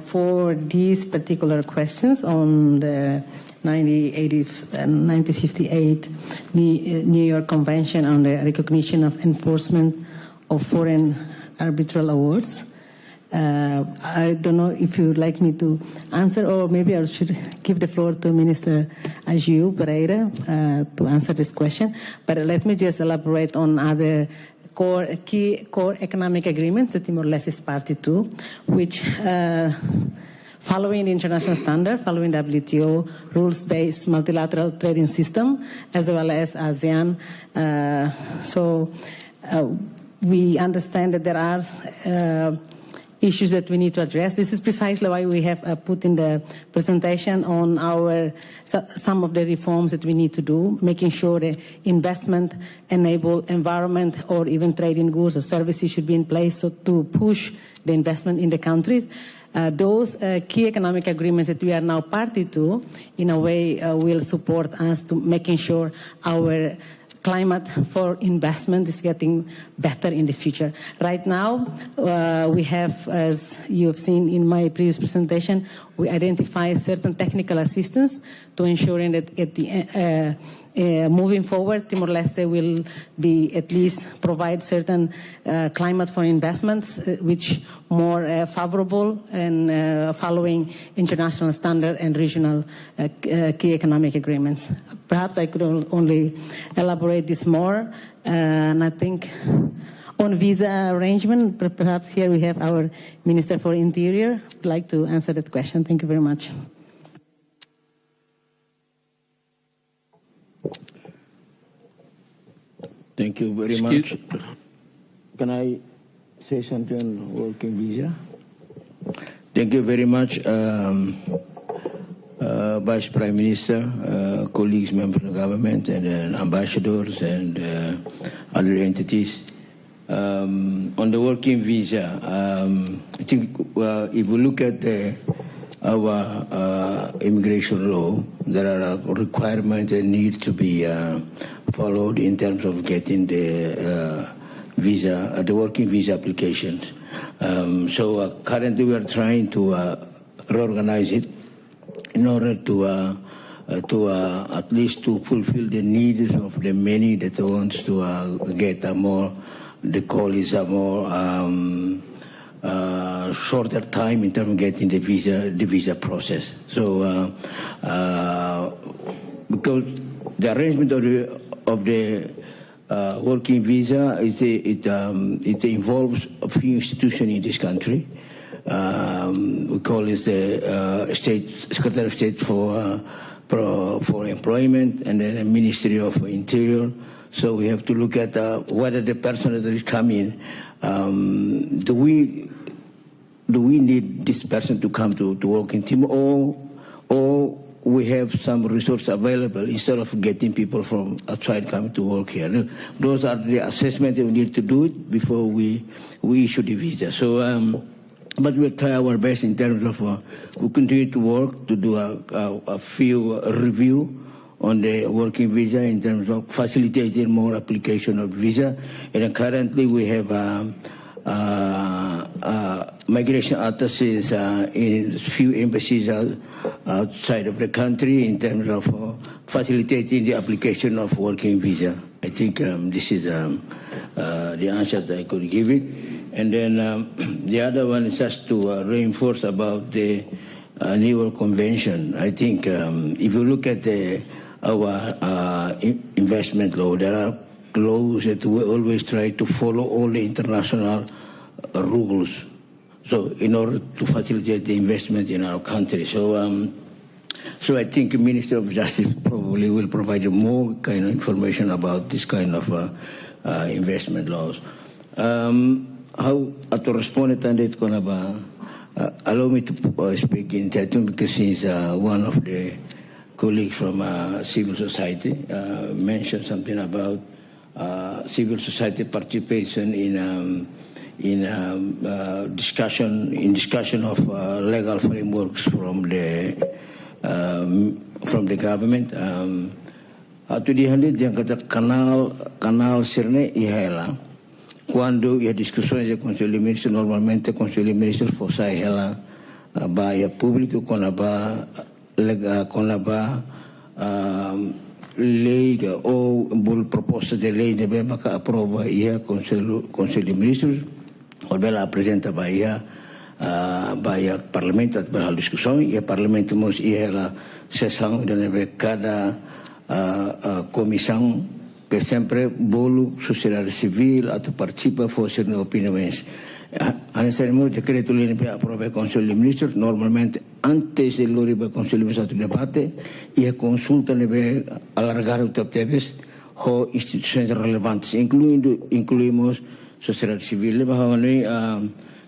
For these particular questions on the 1958 New York Convention on the Recognition of Enforcement of Foreign Arbitral Awards, I don't know if you would like me to answer, or maybe I should give the floor to Minister Azul Pereira to answer this question. But let me just elaborate on other key core economic agreements that Timor-Leste is party to, which following the international standard, following WTO rules-based multilateral trading system, as well as ASEAN. We understand that there are issues that we need to address. This is precisely why we have put in the presentation on some of the reforms that we need to do, making sure the investment enable environment or even trading goods or services should be in place so to push the investment in the countries. Those key economic agreements that we are now party to, in a way, will support us to making sure our climate for investment is getting better in the future. Right now, we have, as you have seen in my previous presentation, we identify certain technical assistance to ensuring that at the moving forward, Timor-Leste will be at least provide certain climate for investments, which more favorable and following international standard and regional key economic agreements. Perhaps I could only elaborate this more, and I think on visa arrangement, perhaps here we have our Minister for Interior. I'd like to answer that question. Thank you very much. Thank you very much. Can I say something on working visa? Thank you very much, Vice Prime Minister, colleagues, members of the government, and ambassadors and other entities. On the working visa, I think if we look at our immigration law, there are requirements that need to be followed in terms of getting the visa, the working visa applications. So currently we are trying to reorganize it in order to at least to fulfill the needs of the many that wants to get a more, the call is a more shorter time in terms of getting the visa process. So because the arrangement of the working visa it involves a few institutions in this country. We call it the Secretary of State for Employment, and then the Ministry of Interior. So we have to look at whether the person that is coming, do we need this person to come to work in Timor, or we have some resource available instead of getting people from outside coming to work here. Those are the assessments that we need to do it before we issue the visa. So, but we'll try our best in terms of we continue to work to do a few review on the working visa in terms of facilitating more application of visa. And currently we have migration attaches in few embassies outside of the country in terms of facilitating the application of working visa. I think this is the answer that I could give it. And then the other one is just to reinforce about the New York Convention. I think if you look at our investment law, there are laws that we always try to follow all the international rules. So in order to facilitate the investment in our country. So so I think the Minister of Justice probably will provide you more kind of information about this kind of investment laws. How to respond to that? Allow me to speak in Tetum because since one of the colleagues from civil society mentioned something about civil society participation in discussion of legal frameworks from the government. Atu dihandit yang kata kanal sirne ihela. Quando ia discussões de Conselho de Ministros, normalmente o Conselho de Ministros fosse ela baia público com a lei ou proposta de lei de bem que aprova ia Conselho de Ministros, ou ela apresenta baia Parlamento para a discussão e o Parlamento mos ia ela sessão de cada comissão que sempre bolo sociedade civil atau participa forse na opiniões. Anexaremos o Decreto-Lei aprova o Conselho de Ministros, normalmente antes de lo riba Conselho de Ministros debate e a consulta deve alargar o Tldpm com instituições relevantes, incluímos sociedade civil. Bahwa a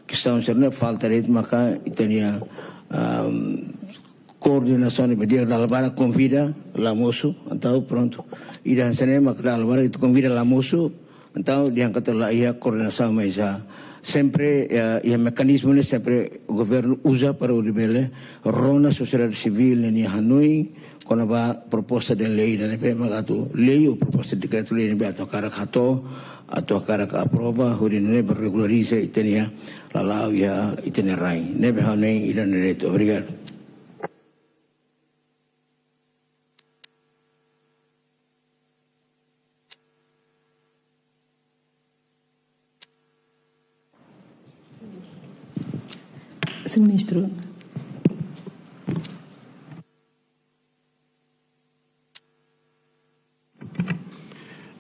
questão sebenarnya falta de maka itania coordenação de dia dalbara convida la moço, então pronto. E dan sana maka dalbara itu convida la moço, então diangkat la ia coordenação mais sempre e mecanismo ne sempre o governo usa para o rebelde rona sociedade civil ni Hanoi quando va proposta de lei da NP magatu lei ou proposta de decreto-lei NP atau karak aprova hurine regulariza itenia lalau ya itinerai nebe Hanoi idan direito. Obrigado. Ministro.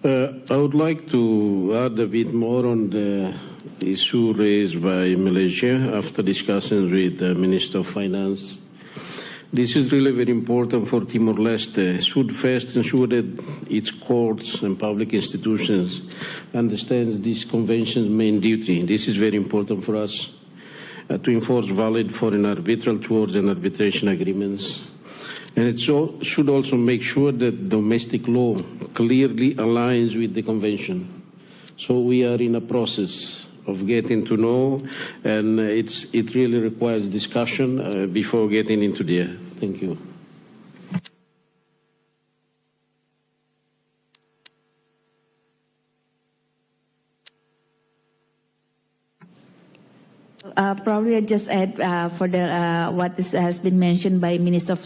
I would like to add a bit more on the issue raised by Malaysia after discussions with the Minister of Finance. This is really very important for Timor-Leste. Should first ensure that its courts and public institutions understand this convention's main duty. This is very important for us. To enforce valid foreign arbitral towards and arbitration agreements. And it should also make sure that domestic law clearly aligns with the convention. So we are in a process of getting to know, and it really requires discussion before getting into there. Thank you. Probably I just add for the what has been mentioned by Minister of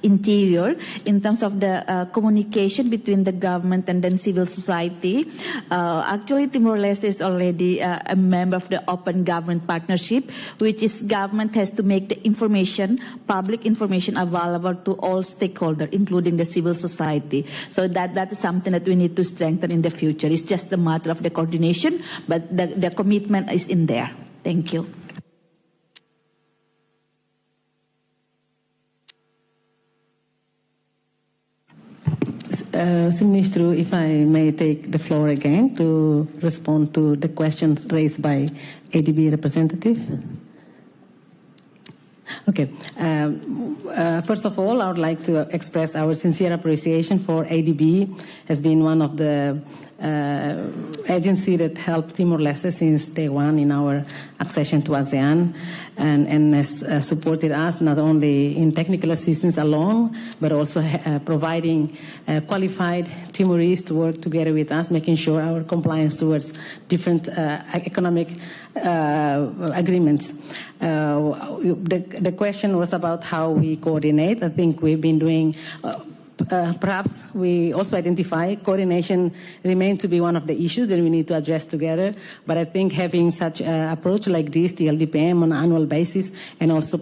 Interior in terms of the communication between the government and then civil society. Actually, Timor-Leste is already a member of the Open Government Partnership, which is government has to make the information, public information, available to all stakeholders, including the civil society. So that is something that we need to strengthen in the future. It's just a matter of the coordination, but the commitment is in there. Thank you. Ministro, if I may take the floor again to respond to the questions raised by ADB representative. Okay. First of all, I would like to express our sincere appreciation for ADB as being one of the agency that helped Timor-Leste since day one in our accession to ASEAN and has supported us not only in technical assistance alone, but also providing qualified Timorese to work together with us, making sure our compliance towards different economic agreements. The question was about how we coordinate. I think we've been doing perhaps we also identify coordination remains to be one of the issues that we need to address together. But I think having such an approach like this, the Tldpm on an annual basis, and also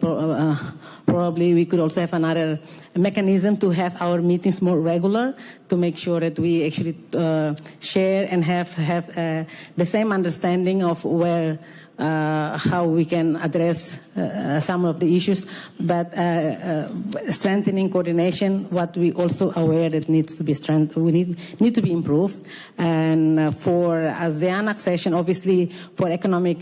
probably we could also have another mechanism to have our meetings more regular to make sure that we actually share and have the same understanding of where how we can address some of the issues, but strengthening coordination, what we also aware that needs to be strengthened, we need to be improved. And for ASEAN accession, obviously for economic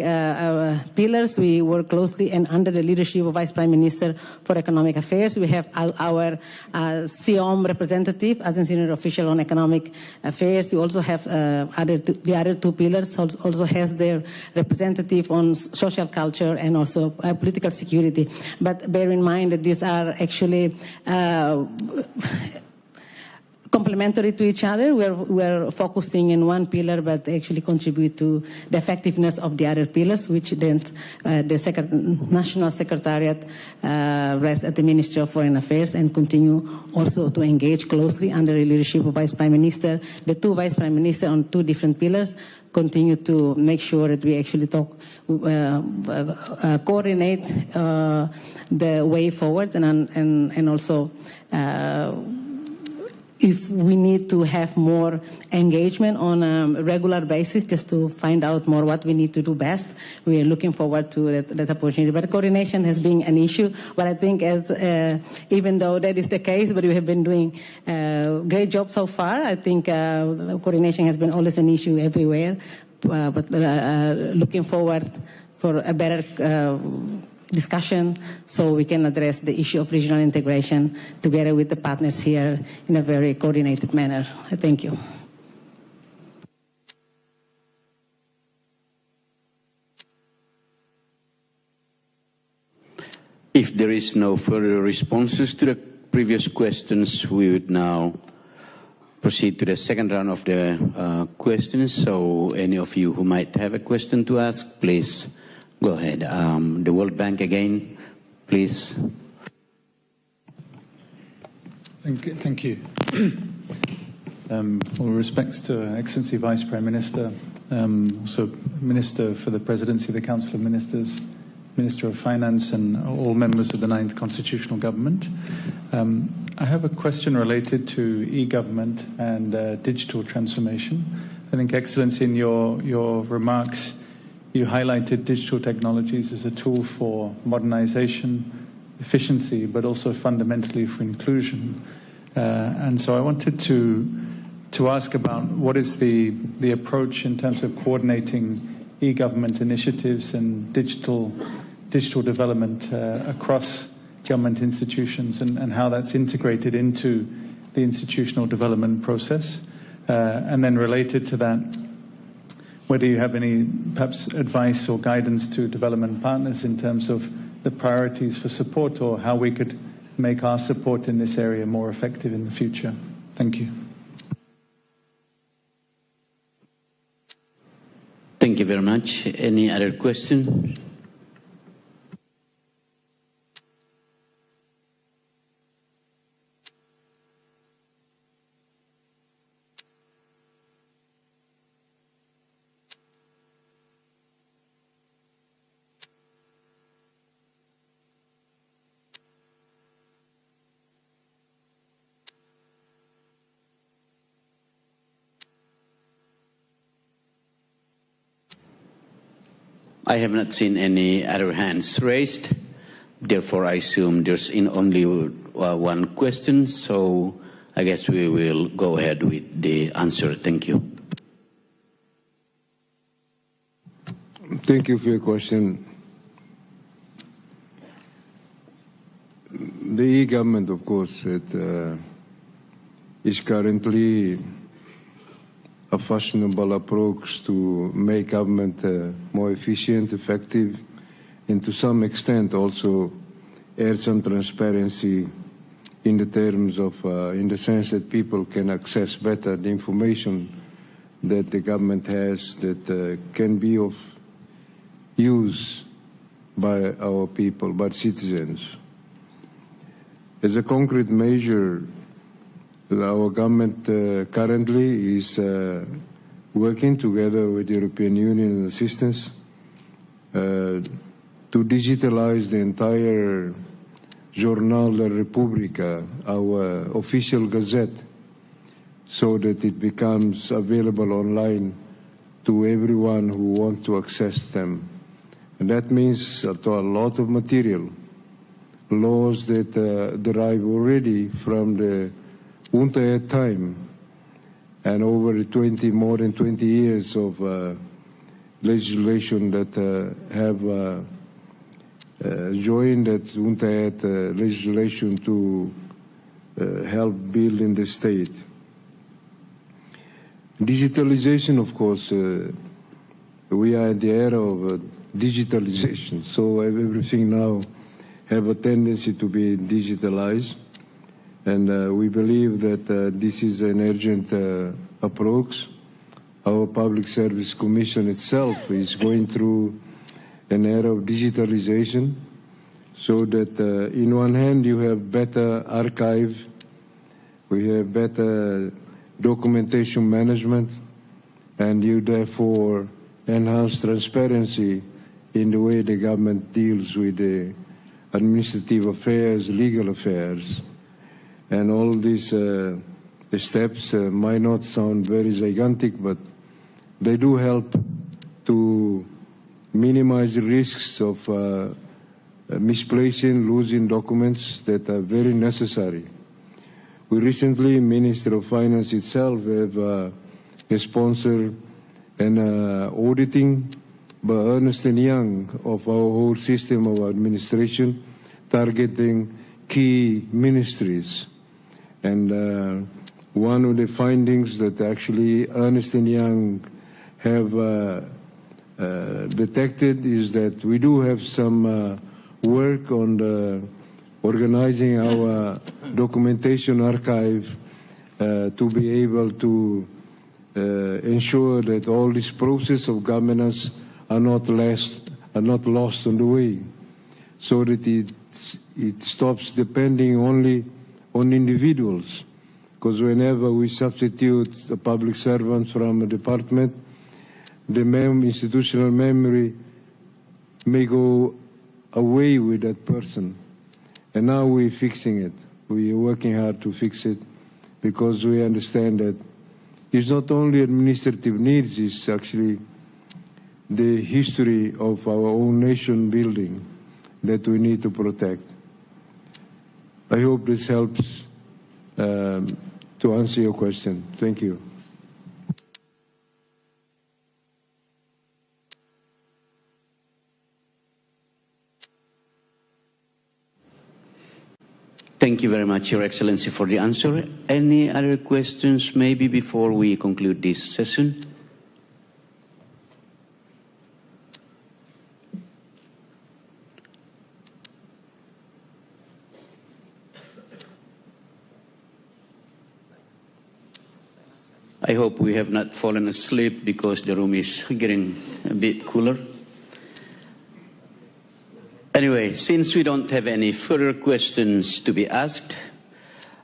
pillars, we work closely and under the leadership of Vice Prime Minister for Economic Affairs. We have our CIOM representative as a senior official on economic affairs. We also have the other two pillars also has their representative on social culture and also political security. But bear in mind that these are actually complementary to each other. We're focusing in one pillar, but actually contribute to the effectiveness of the other pillars, which then the National Secretariat rests at the Ministry of Foreign Affairs and continue also to engage closely under the leadership of Vice Prime Minister. The two Vice Prime Ministers on two different pillars continue to make sure that we actually coordinate the way forward and also if we need to have more engagement on a regular basis just to find out more what we need to do best. We are looking forward to that opportunity. But coordination has been an issue. But I think even though that is the case, but we have been doing a great job so far. I think coordination has been always an issue everywhere. But looking forward for a better discussion so we can address the issue of regional integration together with the partners here in a very coordinated manner. Thank you. If there is no further responses to the previous questions, we would now proceed to the second round of the questions. So any of you who might have a question to ask, please go ahead. The World Bank again, please. Thank you. All respects to Excellency Vice Prime Minister, also Minister for the Presidency of the Council of Ministers, Minister of Finance, and all members of the 9th Constitutional Government. I have a question related to e-government and digital transformation. I think, Excellency, in your remarks, you highlighted digital technologies as a tool for modernization, efficiency, but also fundamentally for inclusion. And so I wanted to ask about what is the approach in terms of coordinating e-government initiatives and digital development across government institutions and how that's integrated into the institutional development process. And then related to that, whether you have any perhaps advice or guidance to development partners in terms of the priorities for support or how we could make our support in this area more effective in the future. Thank you. Thank you very much. Any other question? I have not seen any other hands raised. Therefore, I assume there's only one question. So I guess we will go ahead with the answer. Thank you. Thank you for your question. The e-government, of course, is currently a fashionable approach to make government more efficient, effective, and to some extent also add some transparency in the terms of, in the sense that people can access better the information that the government has that can be of use by our people, by citizens. As a concrete measure, our government currently is working together with the European Union assistance to digitalize the entire Jornal da República, our official gazette, so that it becomes available online to everyone who wants to access them. And that means to a lot of material, laws that derive already from the Rttl.Ep time and over more than 20 years of legislation that have joined that Rttl.Ep legislation to help build in the state. Digitalization, of course, we are in the era of digitalization, so everything now have a tendency to be digitalized. And we believe that this is an urgent approach. Our Public Service Commission itself is going through an era of digitalization so that in one hand you have better archive, we have better documentation management, and you therefore enhance transparency in the way the government deals with the administrative affairs, legal affairs. And all this steps might not sound very gigantic, but they do help to minimize the risks of misplacing, losing documents that are very necessary. We recently, Minister of Finance itself, have sponsored an auditing by Ernst & Young of our whole system of administration, targeting key ministries. And one of the findings that actually Ernst & Young have detected is that we do have some work on organizing our documentation archive to be able to ensure that all this process of governance are not lost on the way, so that it stops depending only on individuals. Because whenever we substitute the public servants from a department, the institutional memory may go away with that person. And now we're fixing it. We are working hard to fix it because we understand that it's not only administrative needs, it's actually the history of our own nation building that we need to protect. I hope this helps to answer your question. Thank you. Thank you very much, Your Excellency, for the answer. Any other questions maybe before we conclude this session? I hope we have not fallen asleep because the room is getting a bit cooler. Anyway, since we don't have any further questions to be asked,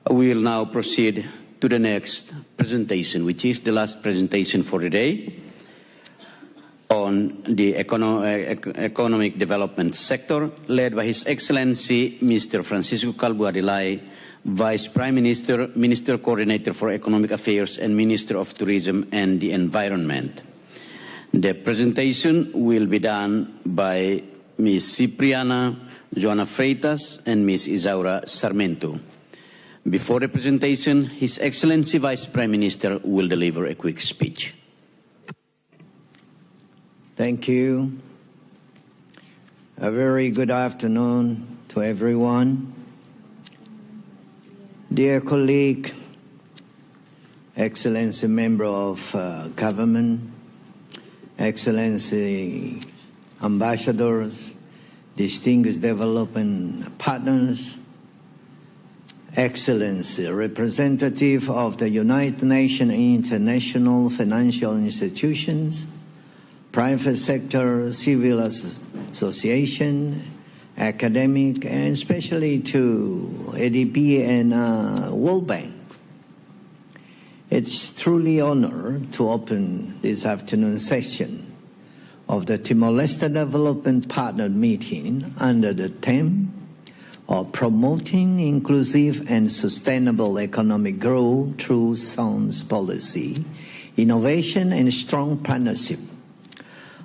we will now proceed to the next presentation, which is the last presentation for the day on the economic development sector, led by His Excellency Mr. Francisco Calvo-Adilay, Vice Prime Minister, Minister Coordinator for Economic Affairs, and Minister of Tourism and the Environment. The presentation will be done by Ms. Cipriana Joana Freitas and Ms. Isaura Sarmento. Before the presentation, His Excellency Vice Prime Minister will deliver a quick speech. Thank you. A very good afternoon to everyone. Dear colleague, Excellency Member of Government, Excellency Ambassadors, distinguished development partners, Excellency Representative of the United Nations International Financial Institutions, private sector, civil association, academic, and especially to ADB and World Bank. It's truly an honor to open this afternoon session of the Timor-Leste Development Partner Meeting under the theme of promoting inclusive and sustainable economic growth through sound policy, innovation, and strong partnership.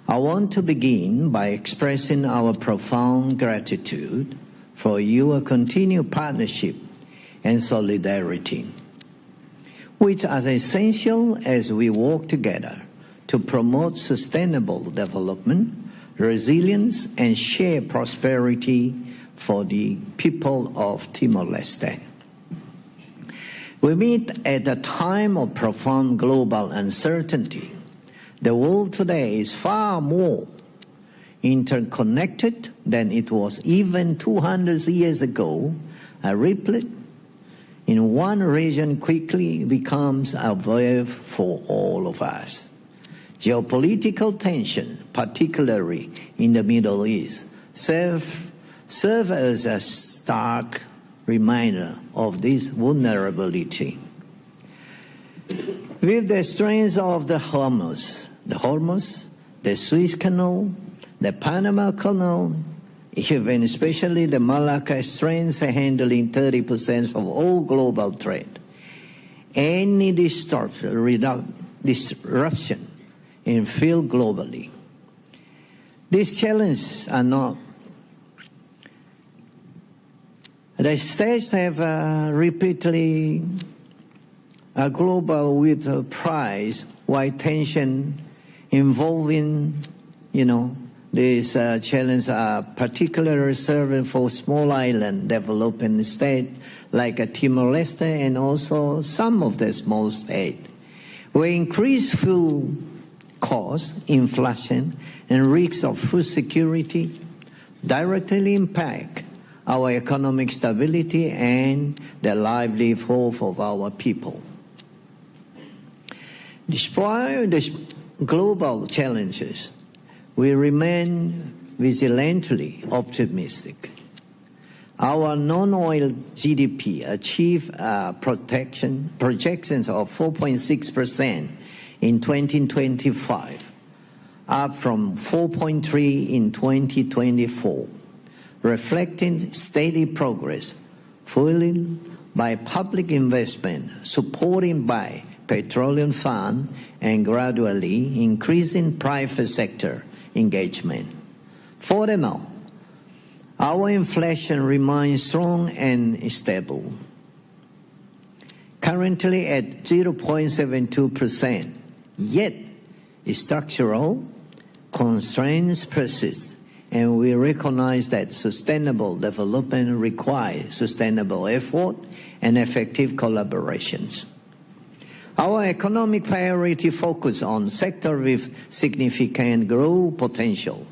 I want to begin by expressing our profound gratitude for your continued partnership and solidarity, which are essential as we work together to promote sustainable development, resilience, and shared prosperity for the people of Timor-Leste. We meet at a time of profound global uncertainty. The world today is far more interconnected than it was even 200 years ago. A ripple in one region quickly becomes a wave for all of us. Geopolitical tension, particularly in the Middle East, serve as a stark reminder of this vulnerability. With the strength of the Hormuz, the Suez Canal, the Panama Canal, even especially the Malacca Straits handling 30% of all global trade, any disruption in field globally. These challenges are not. The states have repeatedly a global with a price wide tension involving, these challenges are particularly reserved for small island developing states like Timor-Leste and also some of the small states, where increased fuel costs, inflation, and risks of food security directly impact our economic stability and the livelihood of our people. Despite the global challenges, we remain vigilantly optimistic. Our non-oil GDP achieved projections of 4.6% in 2025, up from 4.3% in 2024, reflecting steady progress, fueled by public investment, supported by petroleum fund, and gradually increasing private sector engagement. Furthermore, our inflation remains strong and stable, currently at 0.72%, yet structural constraints persist, and we recognize that sustainable development requires sustainable effort and effective collaborations. Our economic priority focus on sectors with significant growth potential,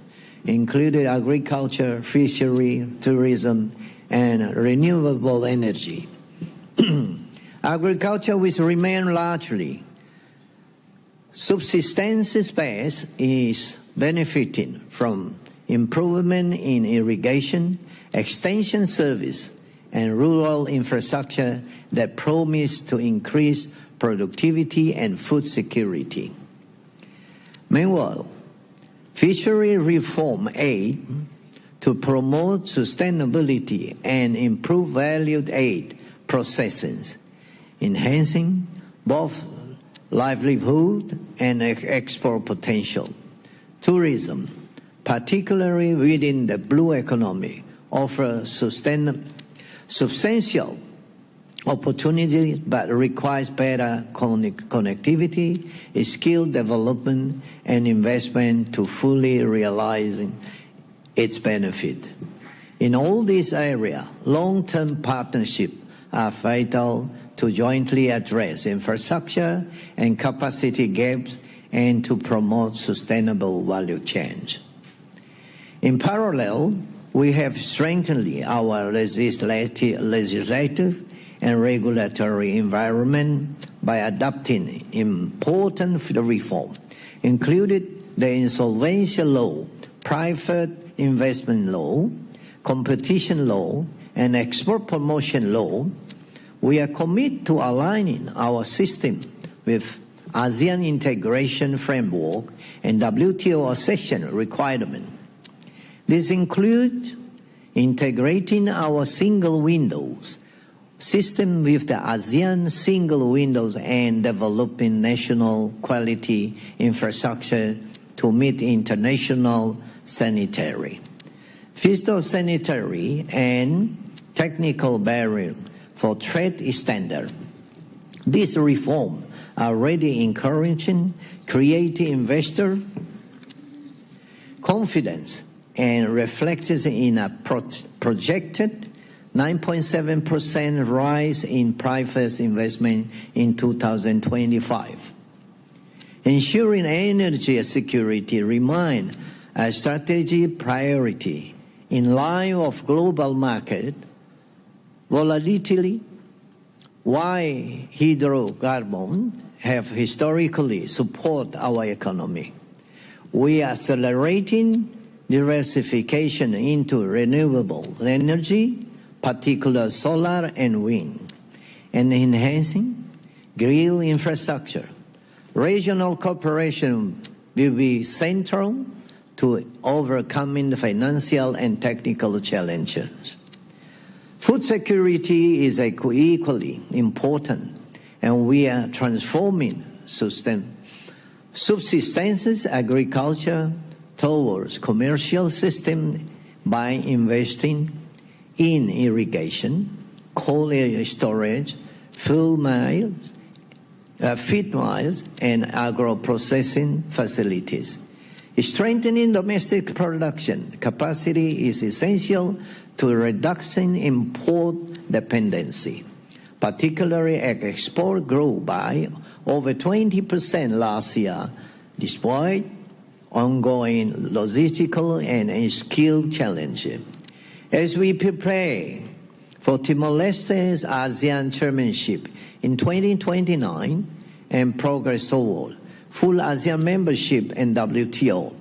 including agriculture, fishery, tourism, and renewable energy. Agriculture, which remains largely subsistence-based, is benefiting from improvement in irrigation, extension service, and rural infrastructure that promise to increase productivity and food security. Meanwhile, fishery reform aims to promote sustainability and improve value-added processes, enhancing both livelihood and export potential. Tourism, particularly within the blue economy, offers substantial opportunity, but requires better connectivity, skill development, and investment to fully realize its benefit. In all these areas, long-term partnerships are vital to jointly address infrastructure and capacity gaps and to promote sustainable value chains. In parallel, we have strengthened our legislative and regulatory environment by adopting important reform, including the insolvency law, private investment law, competition law, and export promotion law. We are committed to aligning our system with ASEAN integration framework and WTO accession requirements. This includes integrating our single windows system with the ASEAN single windows and developing national quality infrastructure to meet international sanitary, phytosanitary, and technical barriers for trade standards. These reforms are already encouraging, creating investor confidence, and reflected in a projected 9.7% rise in private investment in 2025. Ensuring energy security remains a strategic priority in line with global market volatility. While hydrocarbons have historically supported our economy, we are accelerating diversification into renewable energy, particularly solar and wind, and enhancing green infrastructure. Regional cooperation will be central to overcoming the financial and technical challenges. Food security is equally important, and we are transforming subsistence agriculture towards commercial system by investing in irrigation, cold storage, feed miles, and agro-processing facilities. Strengthening domestic production capacity is essential to reducing import dependency. Particularly, export grew by over 20% last year, despite ongoing logistical and skill challenges. As we prepare for Timor-Leste's ASEAN chairmanship in 2029 and progress toward full ASEAN membership in WTO,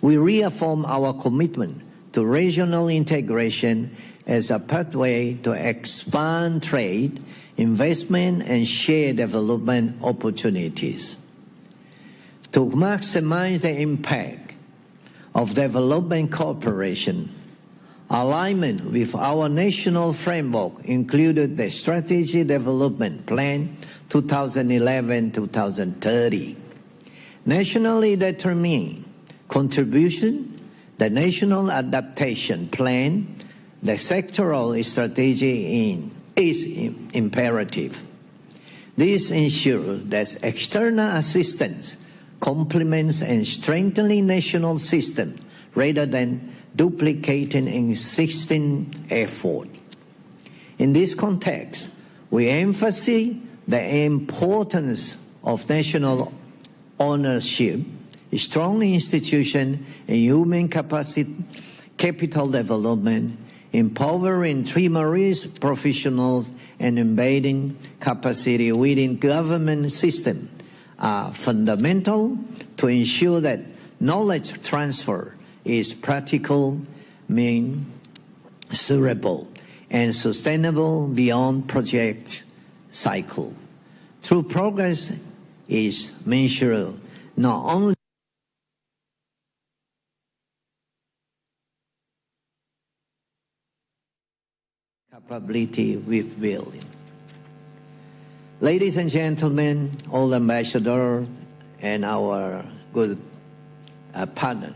we reaffirm our commitment to regional integration as a pathway to expand trade, investment, and share development opportunities. To maximize the impact of development cooperation, alignment with our national framework included the Strategic Development Plan 2011-2030. Nationally determined contribution, the National Adaptation Plan, the sectoral strategy is imperative. This ensures that external assistance complements and strengthening national systems rather than duplicating existing effort. In this context, we emphasize the importance of national ownership, strong institution, and human capital development, empowering Timorese professionals, and embedding capacity within government system are fundamental to ensure that knowledge transfer is practical, measurable, and sustainable beyond project cycle. True progress is measured not only capability with building. Ladies and gentlemen, all ambassadors and our good partner,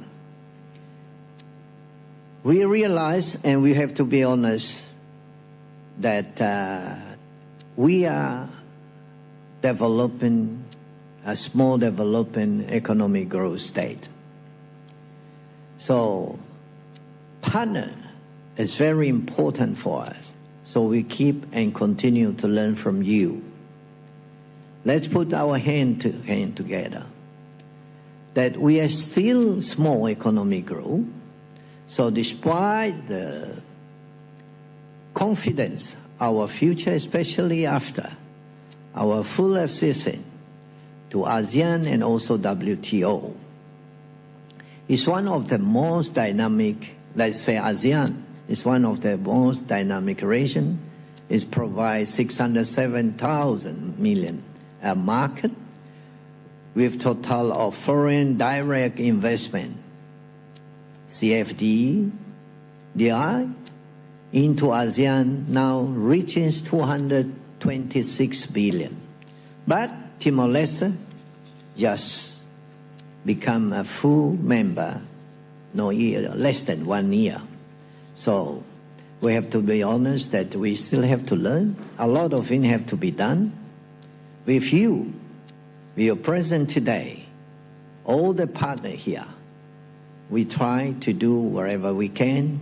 we realize, and we have to be honest, that we are developing a small developing economic growth state. So partner is very important for us. So we keep and continue to learn from you. Let's put our hand together. That we are still small economic growth. So despite the confidence, our future, especially after our full accession to ASEAN and also WTO, is one of the most dynamic, let's say ASEAN is one of the most dynamic regions. It provides 607,000 million a market with total of foreign direct investment, CFD, DI, into ASEAN now reaches 226 billion. But Timor-Leste just become a full member less than 1 year. So we have to be honest that we still have to learn. A lot of it have to be done. With you, we are present today, all the partners here, we try to do wherever we can.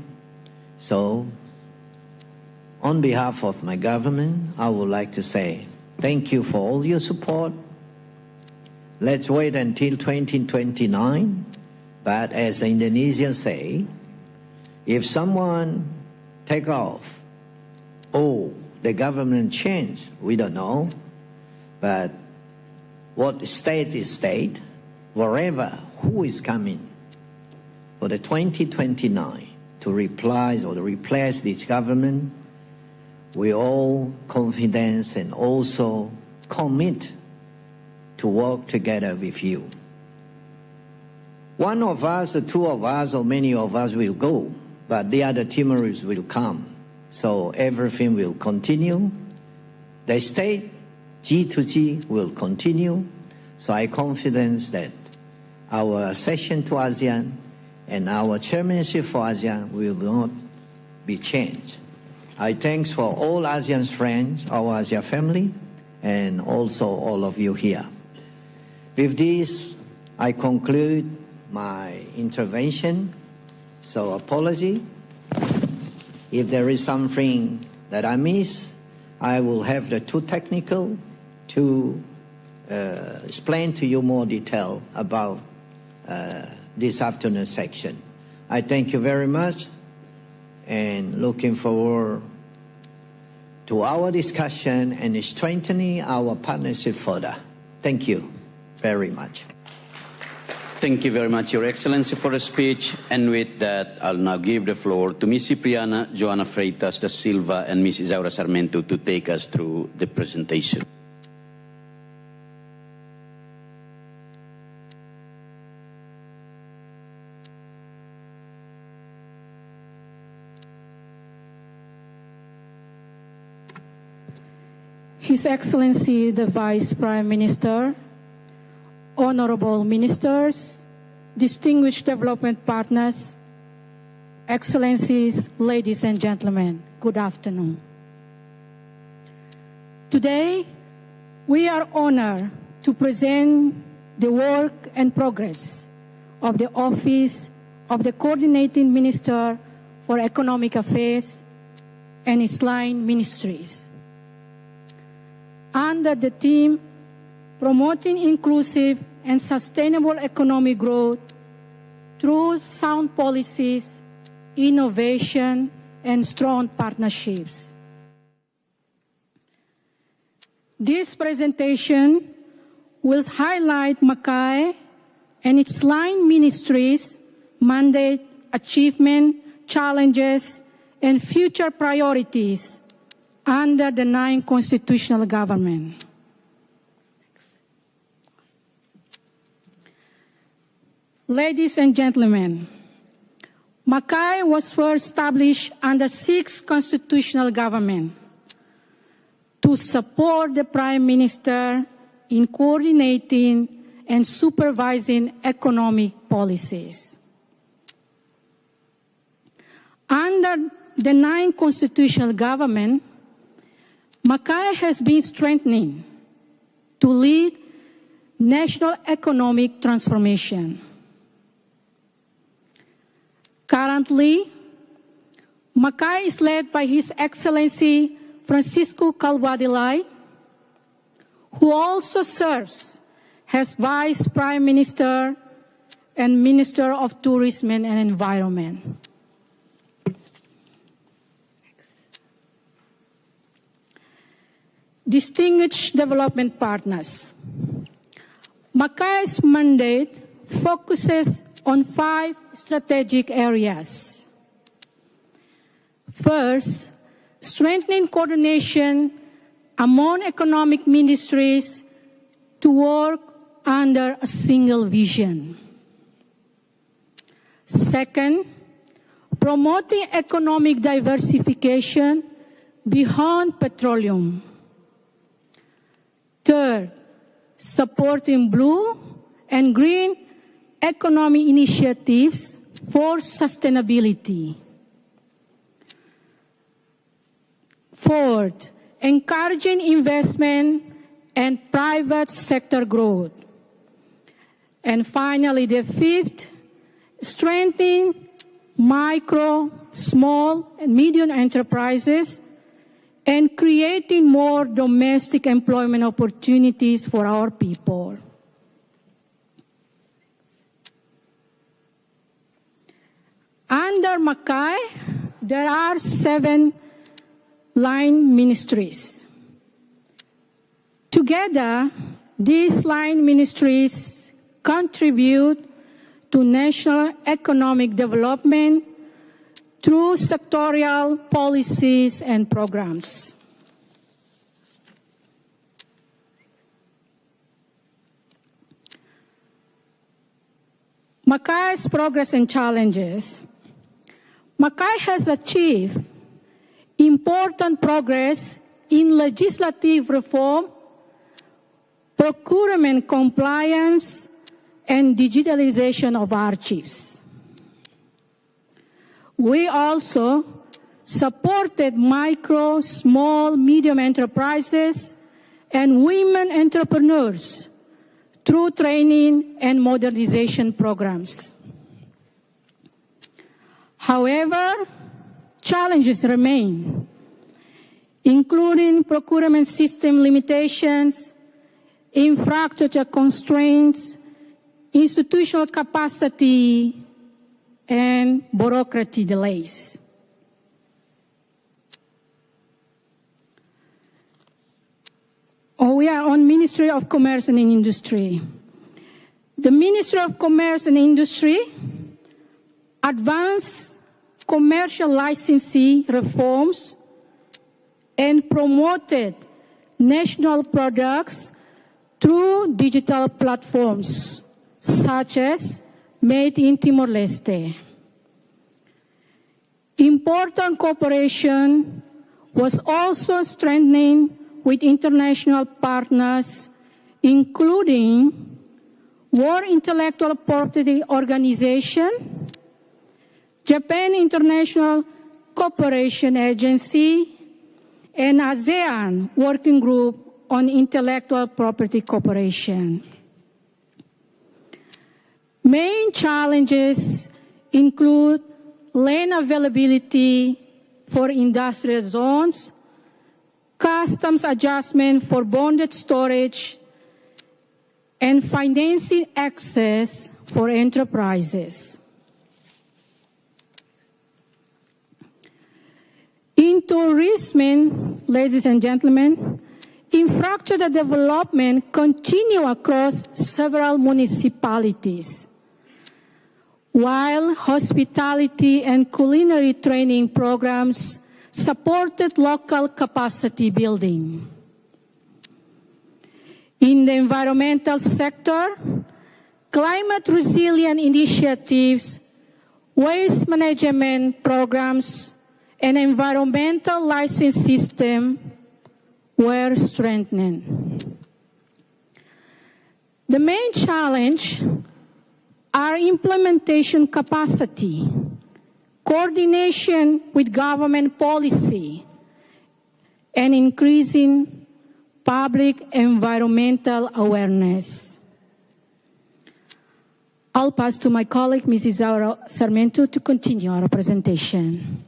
So on behalf of my government, I would like to say thank you for all your support. Let's wait until 2029. But as Indonesia say, if someone take off, the government changed, we don't know. But what state is state, wherever, who is coming for the 2029 to replace or to replace this government, we all confidence and also commit to work together with you. One of us, or two of us, or many of us will go, but the other Timorese will come. So everything will continue. The state G2G will continue. So I'm confident that our accession to ASEAN and our chairmanship for ASEAN will not be changed. I thank for all ASEAN's friends, our ASEAN family, and also all of you here. With this, I conclude my intervention. So apology. If there is something that I miss, I will have the too technical to explain to you more detail about this afternoon section. I thank you very much and looking forward to our discussion and strengthening our partnership further. Thank you very much. Thank you very much, Your Excellency, for the speech. And with that, I'll now give the floor to Ms. Cipriana Joana Freitas da Silva and Ms. Isaura Sarmento to take us through the presentation. His Excellency the Vice Prime Minister, Honorable Ministers, distinguished development partners, Excellencies, ladies and gentlemen, good afternoon. Today, we are honored to present the work and progress of the Office of the Coordinating Minister for Economic Affairs and its line ministries, under the theme Promoting Inclusive and Sustainable Economic Growth through Sound Policies, Innovation, and Strong Partnerships. This presentation will highlight Mackay and its line ministries' mandate, achievement, challenges, and future priorities under the 9th constitutional government. Ladies and gentlemen, Mackay was first established under 6th constitutional government to support the Prime Minister in coordinating and supervising economic policies. Under the 9th constitutional government, Mackay has been strengthening to lead national economic transformation. Currently, Mackay is led by His Excellency Francisco Calvadilay, who also serves as Vice Prime Minister and Minister of Tourism and Environment. Distinguished development partners, Mackay's mandate focuses on 5 strategic areas. First, strengthening coordination among economic ministries to work under a single vision. Second, promoting economic diversification beyond petroleum. Third, supporting blue and green economic initiatives for sustainability. Fourth, encouraging investment and private sector growth. And finally, the fifth, strengthening micro, small, and medium enterprises and creating more domestic employment opportunities for our people. Under Mackay, there are 7 line ministries. Together, these line ministries contribute to national economic development through sectorial policies and programs. Mackay's progress and challenges. Mackay has achieved important progress in legislative reform procurement compliance, and digitalization of archives. We also supported micro, small, medium enterprises and women entrepreneurs through training and modernization programs. However, challenges remain, including procurement system limitations, infrastructure constraints, institutional capacity, and bureaucracy delays. We are on Ministry of Commerce and Industry. The Ministry of Commerce and Industry advanced commercial licensing reforms and promoted national products through digital platforms such as Made in Timor-Leste. Important cooperation was also strengthening with international partners, including World Intellectual Property Organization, Japan International Cooperation Agency, and ASEAN Working Group on Intellectual Property Cooperation. Main challenges include land availability for industrial zones, customs adjustment for bonded storage, and financing access for enterprises. In tourism, ladies and gentlemen, infrastructure development continue across several municipalities, while hospitality and culinary training programs supported local capacity building. In the environmental sector, climate resilient initiatives, waste management programs, and environmental license system were strengthened. The main challenge are implementation capacity, coordination with government policy, and increasing public environmental awareness. I'll pass to my colleague, Mrs. Zaura Sarmiento, to continue our presentation.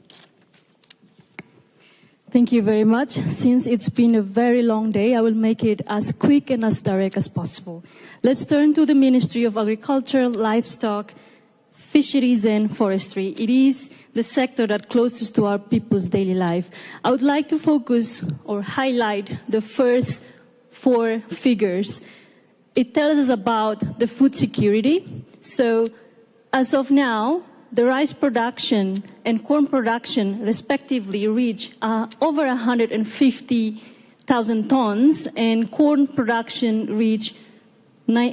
Thank you very much. Since it's been a very long day, I will make it as quick and as direct as possible. Let's turn to the Ministry of Agriculture, Livestock, Fisheries and Forestry. It is the sector that closest to our people's daily life. I would like to focus or highlight the first 4 figures. It tells us about the food security. So as of now, the rice production and corn production respectively reach over 150,000 tons, and corn production reach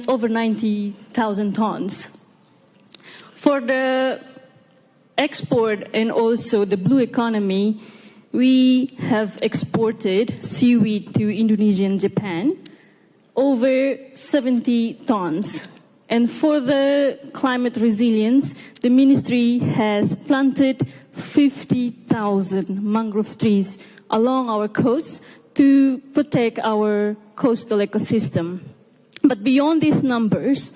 over 90,000 tons. For the export and also the blue economy, we have exported seaweed to Indonesia and Japan, over 70 tons. And for the climate resilience, the ministry has planted 50,000 mangrove trees along our coast to protect our coastal ecosystem. But beyond these numbers,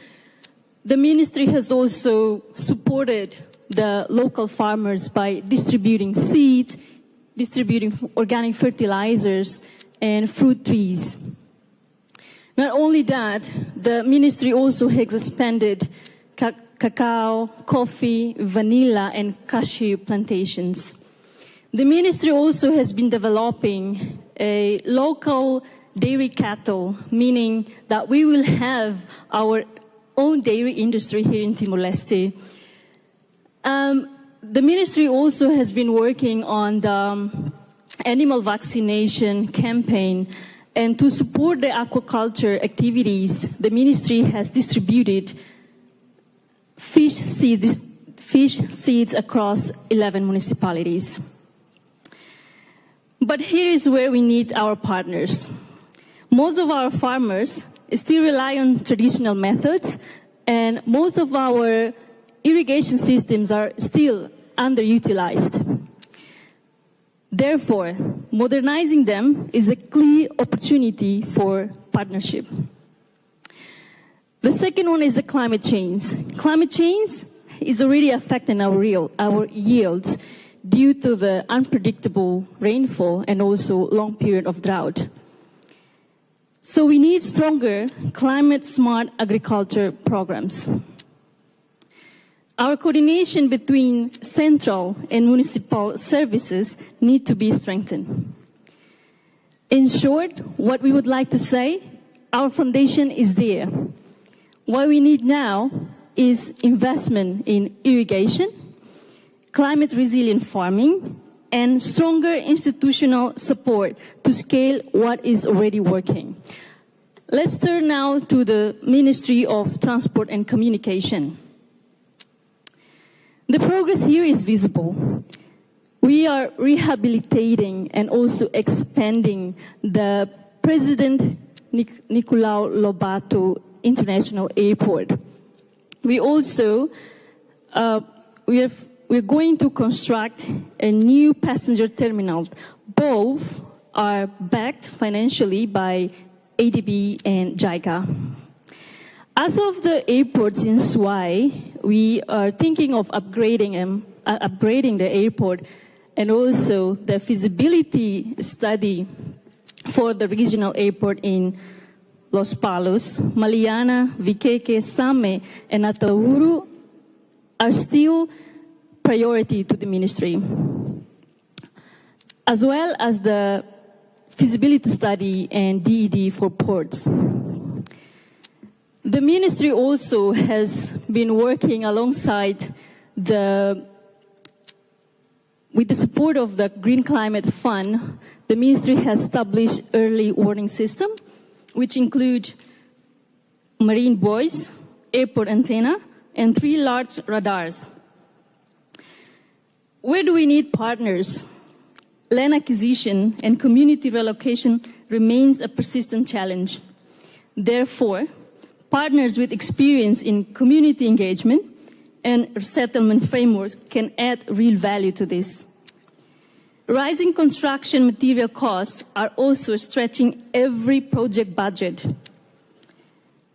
the ministry has also supported the local farmers by distributing seeds, distributing organic fertilizers, and fruit trees. Not only that, the ministry also has expanded cacao, coffee, vanilla, and cashew plantations. The ministry also has been developing a local dairy cattle, meaning that we will have our own dairy industry here in Timor-Leste. The ministry also has been working on the animal vaccination campaign. And to support the aquaculture activities, the ministry has distributed fish seeds across 11 municipalities. But here is where we need our partners. Most of our farmers still rely on traditional methods, and most of our irrigation systems are still underutilized. Therefore, modernizing them is a clear opportunity for partnership. The second one is the climate change. Climate change is already affecting our yields due to the unpredictable rainfall and also long period of drought. So we need stronger climate-smart agriculture programs. Our coordination between central and municipal services need to be strengthened. In short, what we would like to say, our foundation is there. What we need now is investment in irrigation, climate-resilient farming, and stronger institutional support to scale what is already working. Let's turn now to the Ministry of Transport and Communication. The progress here is visible. We are rehabilitating and also expanding the President Nicolau Lobato International Airport. We also we're going to construct a new passenger terminal. Both are backed financially by ADB and JICA. As of the airports in Swai, we are thinking of upgrading the airport, and also the feasibility study for the regional airport in Los Palos, Maliana, Viqueque, Same, and Atauru are still priority to the ministry, as well as the feasibility study and DED for ports. The ministry also has been working alongside with the support of the Green Climate Fund. The ministry has established early warning system, which include marine buoys, airport antenna, and 3 large radars. Where do we need partners? Land acquisition and community relocation remains a persistent challenge. Therefore, partners with experience in community engagement and resettlement frameworks can add real value to this. Rising construction material costs are also stretching every project budget.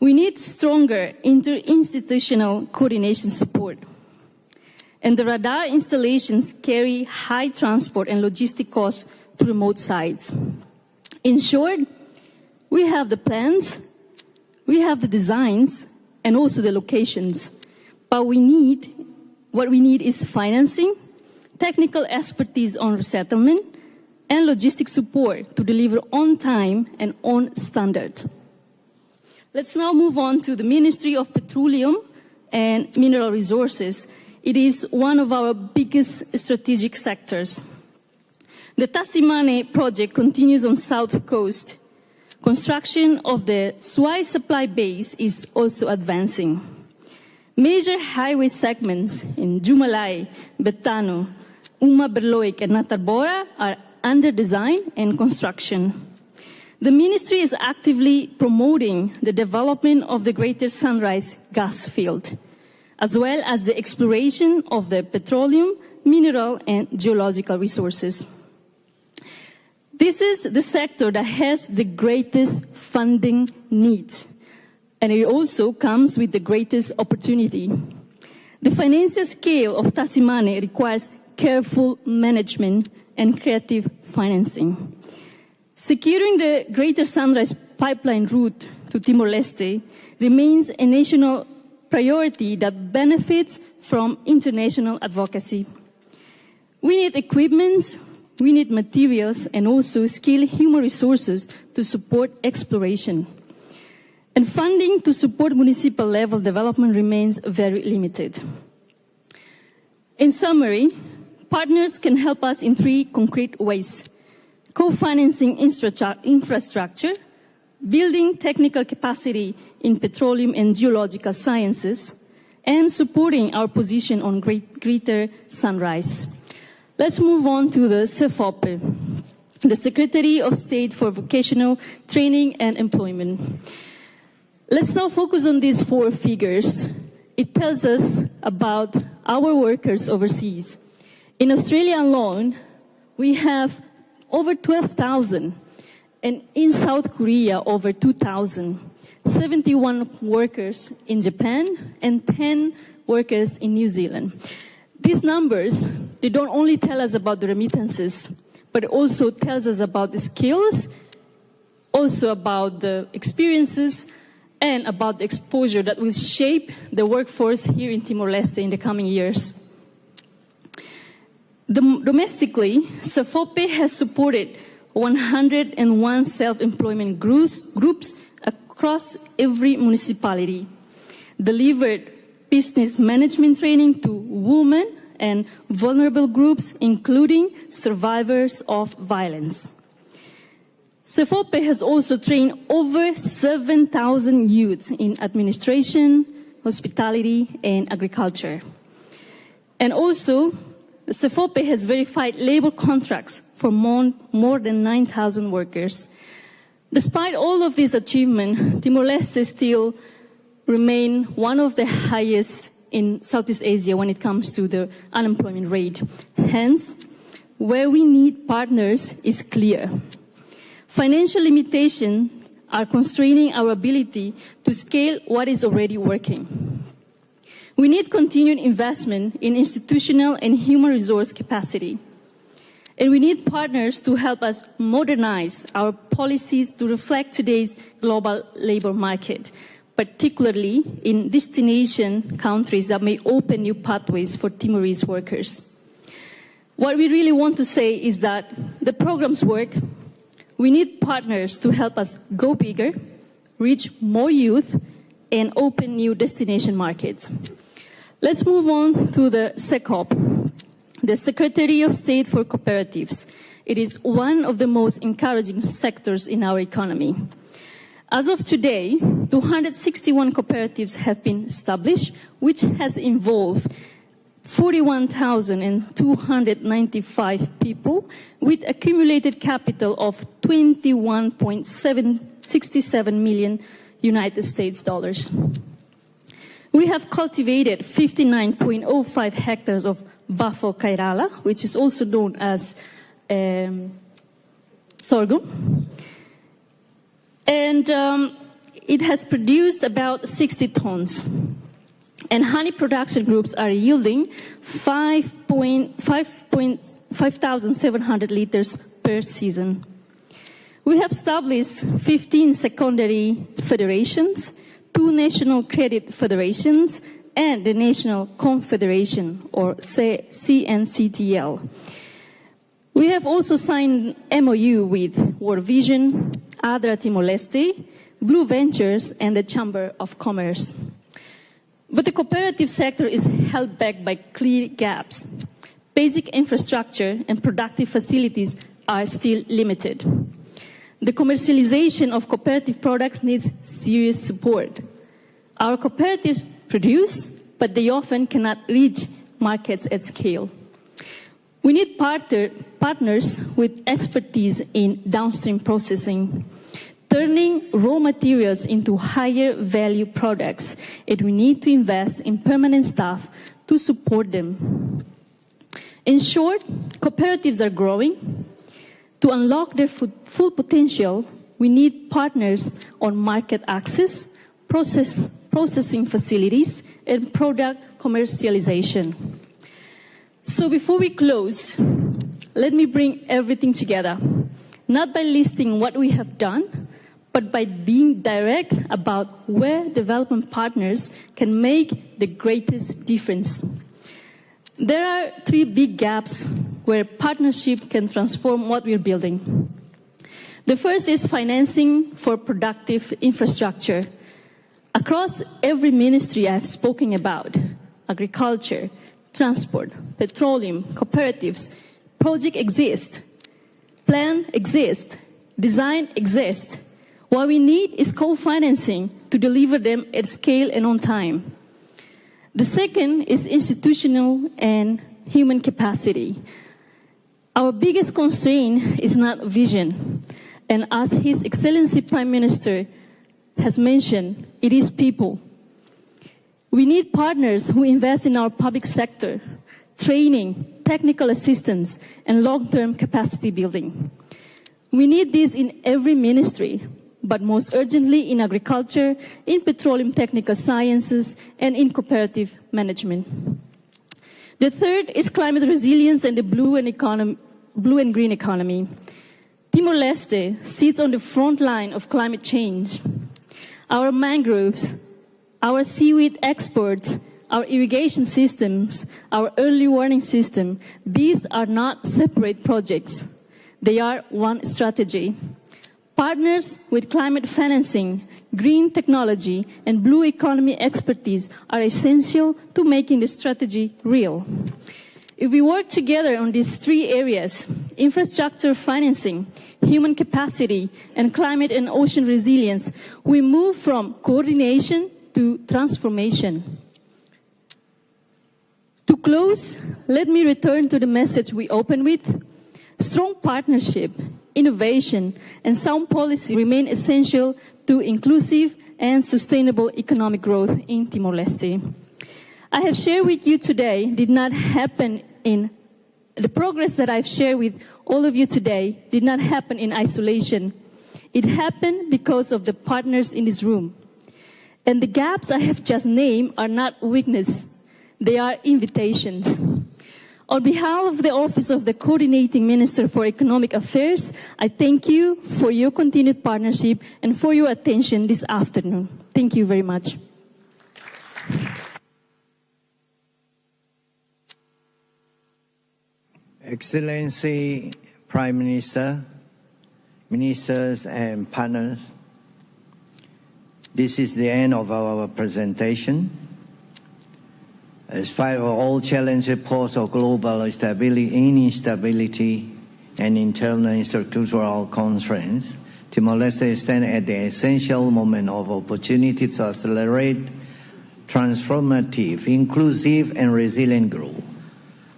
We need stronger interinstitutional coordination support. And the radar installations carry high transport and logistic costs to remote sites. In short, we have the plans, we have the designs, and also the locations. But what we need is financing, technical expertise on resettlement, and logistic support to deliver on time and on standard. Let's now move on to the Ministry of Petroleum and Mineral Resources. It is one of our biggest strategic sectors. The Tasimane project continues on South Coast. Construction of the Swai supply base is also advancing. Major highway segments in Jumalay, Betano, Uma Berloik, and Natarbora are under design and construction. The ministry is actively promoting the development of the Greater Sunrise gas field, as well as the exploration of the petroleum, mineral, and geological resources. This is the sector that has the greatest funding needs, and it also comes with the greatest opportunity. The financial scale of Tasimane requires careful management and creative financing. Securing the Greater Sunrise pipeline route to Timor-Leste remains a national priority that benefits from international advocacy. We need equipment, we need materials, and also skilled human resources to support exploration. And funding to support municipal level development remains very limited. In summary, partners can help us in 3 concrete ways: co-financing infrastructure, building technical capacity in petroleum and geological sciences, and supporting our position on Greater Sunrise. Let's move on to the Forte, the Secretary of State for Vocational Training and Employment. Let's now focus on these 4 figures. It tells us about our workers overseas. In Australia alone, we have over 12,000, and in South Korea, over 2,000. 71 workers in Japan and 10 workers in New Zealand. These numbers, they don't only tell us about the remittances, but it also tells us about the skills, also about the experiences, and about the exposure that will shape the workforce here in Timor-Leste in the coming years. Domestically, Tldpm has supported 101 self-employment groups across every municipality, delivered business management training to women and vulnerable groups, including survivors of violence. Tldpm has also trained over 7,000 youths in administration, hospitality, and agriculture. And also, Tldpm has verified labor contracts for more than 9,000 workers. Despite all of this achievement, Timor-Leste still remain one of the highest in Southeast Asia when it comes to the unemployment rate. Hence, where we need partners is clear. Financial limitations are constraining our ability to scale what is already working. We need continued investment in institutional and human resource capacity. And we need partners to help us modernize our policies to reflect today's global labor market, particularly in destination countries that may open new pathways for Timorese workers. What we really want to say is that the programs work. We need partners to help us go bigger, reach more youth, and open new destination markets. Let's move on to the SECOP, the Secretary of State for Cooperatives. It is one of the most encouraging sectors in our economy. As of today, 261 cooperatives have been established, which has involved 41,295 people with accumulated capital of $21.67 million United States dollars. We have cultivated 59.05 hectares of Bafo Kairala, which is also known as sorghum. And it has produced about 60 tons. And honey production groups are yielding 5,700 liters per season. We have established 15 secondary federations, 2 national credit federations, and the National Confederation, or CNCTL. We have also signed MOU with World Vision, ADRA Timor-Leste, Blue Ventures, and the Chamber of Commerce. But the cooperative sector is held back by clear gaps. Basic infrastructure and productive facilities are still limited. The commercialization of cooperative products needs serious support. Our cooperatives produce, but they often cannot reach markets at scale. We need partners with expertise in downstream processing, turning raw materials into higher value products, and we need to invest in permanent staff to support them. In short, cooperatives are growing. To unlock their full potential, we need partners on market access, processing facilities, and product commercialization. So before we close, let me bring everything together, not by listing what we have done, but by being direct about where development partners can make the greatest difference. There are 3 big gaps where partnership can transform what we're building. The first is financing for productive infrastructure. Across every ministry I've spoken about, agriculture, transport, petroleum, cooperatives, project exist, plan exist, design exist. What we need is co-financing to deliver them at scale and on time. The second is institutional and human capacity. Our biggest constraint is not vision. And as His Excellency Prime Minister has mentioned, it is people. We need partners who invest in our public sector, training, technical assistance, and long-term capacity building. We need this in every ministry, but most urgently in agriculture, in petroleum technical sciences, and in cooperative management. The third is climate resilience and the blue and green economy. Timor-Leste sits on the front line of climate change. Our mangroves, our seaweed exports, our irrigation systems, our early warning system, these are not separate projects. They are one strategy. Partners with climate financing, green technology, and blue economy expertise are essential to making the strategy real. If we work together on these three areas, infrastructure financing, human capacity, and climate and ocean resilience, we move from coordination to transformation. To close, let me return to the message we opened with. Strong partnership, innovation, and sound policy remain essential to inclusive and sustainable economic growth in Timor-Leste. I have shared with you today did not happen in the progress that I've shared with all of you today did not happen in isolation. It happened because of the partners in this room. And the gaps I have just named are not weakness. They are invitations. On behalf of the Office of the Coordinating Minister for Economic Affairs, I thank you for your continued partnership and for your attention this afternoon. Thank you very much. Excellency, Prime Minister, Ministers and partners, this is the end of our presentation. Despite all challenges posed of global instability and internal structural constraints, Timor-Leste stands at the essential moment of opportunity to accelerate transformative, inclusive, and resilient growth.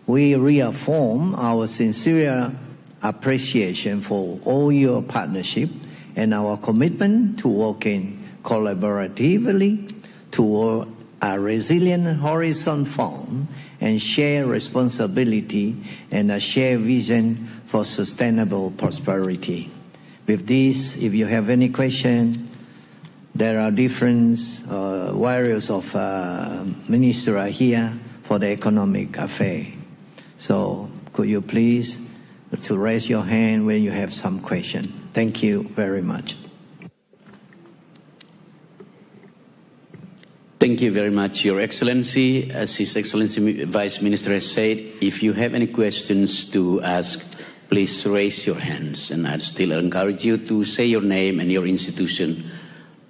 We reaffirm our sincere appreciation for all your partnership and our commitment to working collaboratively toward a resilient horizon found and shared responsibility and a shared vision for sustainable prosperity. With this, if you have any question, there are different areas of ministers are here for the economic affair. So could you please to raise your hand when you have some question. Thank you very much. Thank you very much, Your Excellency. As His Excellency Vice Minister has said, if you have any questions to ask, please raise your hands. And I'd still encourage you to say your name and your institution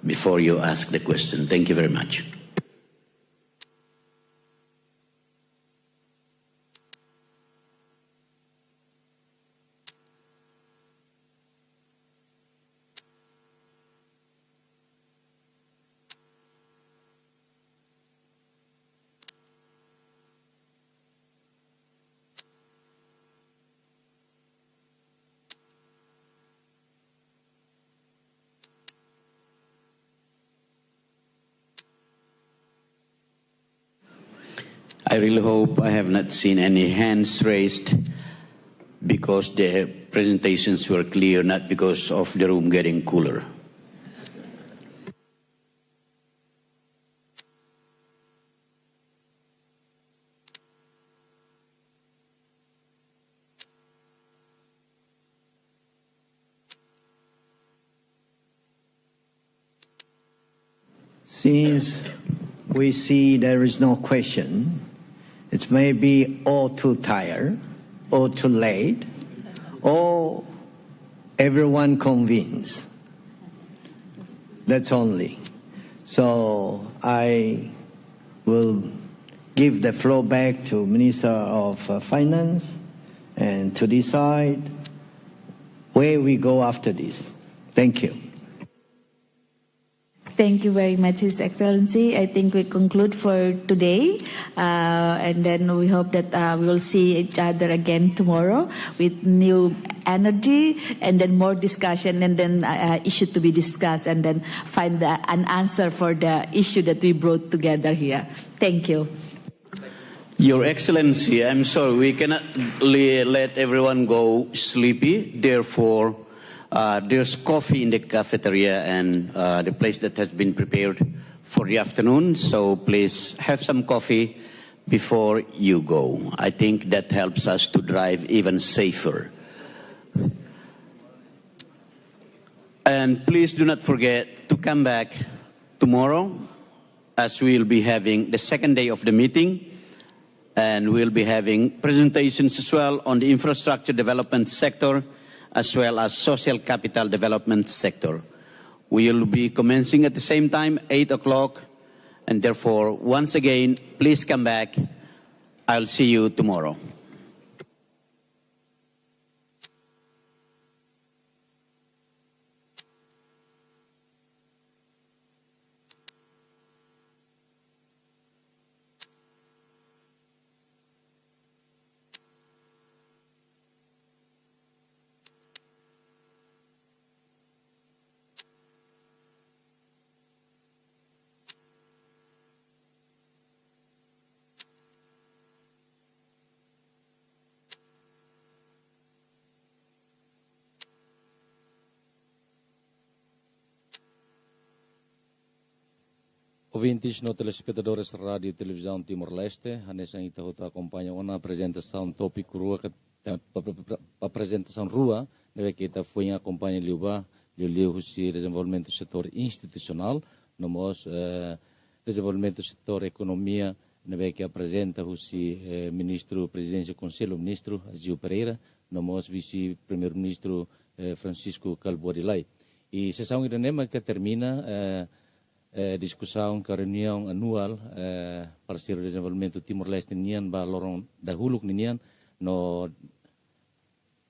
before you ask the question. Thank you very much. I really hope I have not seen any hands raised because the presentations were clear, not because of the room getting cooler. Since we see there is no question, it may be all too tired, or too late, or everyone convinced. That's only. So I will give the floor back to Minister of Finance and to decide where we go after this. Thank you. Thank you very much, His Excellency. I think we conclude for today, and then we hope that we will see each other again tomorrow with new energy and then more discussion and then issue to be discussed and then find an answer for the issue that we brought together here. Thank you. Your Excellency, I'm sorry, we cannot let everyone go sleepy. Therefore, there's coffee in the cafeteria and the place that has been prepared for the afternoon. So please have some coffee before you go. I think that helps us to drive even safer. And please do not forget to come back tomorrow, as we'll be having the second day of the meeting. And we'll be having presentations as well on the infrastructure development sector, as well as social capital development sector. We will be commencing at the same time, 8 o'clock, and therefore, once again, please come back. I'll see you tomorrow. Ouvintes no telespectadores Rádio e Televisão Timor-Leste, nessa ita acompanha uma apresentação tópico rua, apresentação rua, deve que ita foi acompanha liuba, liu se desenvolvimento do setor institucional, nomos desenvolvimento do setor economia, deve que apresenta o ministro presidente do Conselho, ministro Azul Pereira, nomos vice primeiro-ministro Francisco Calborilai. E sessão iranema que termina discussão com a reunião anual Parseiru Dezenvolvimentu Timor-Leste nian ba lorong dahulu nian no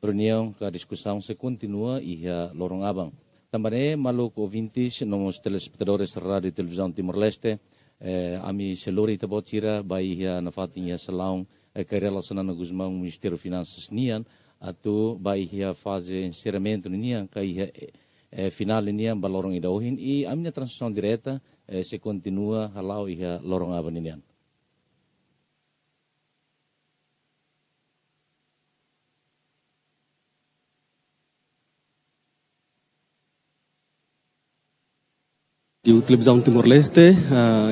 reunião que a discussão se continua e a lorong abang. Também maluk ouvintes nos telespectadores Rádio e Televisão Timor-Leste ami selori tabotira bai na fatinha salão que relacionado com o Ministério Finanças nian atau bai a fase encerramento nian que final ini balorong idauhin e a minha transição direta se continua halau e lorong aban ini. Di televisão Timor-Leste,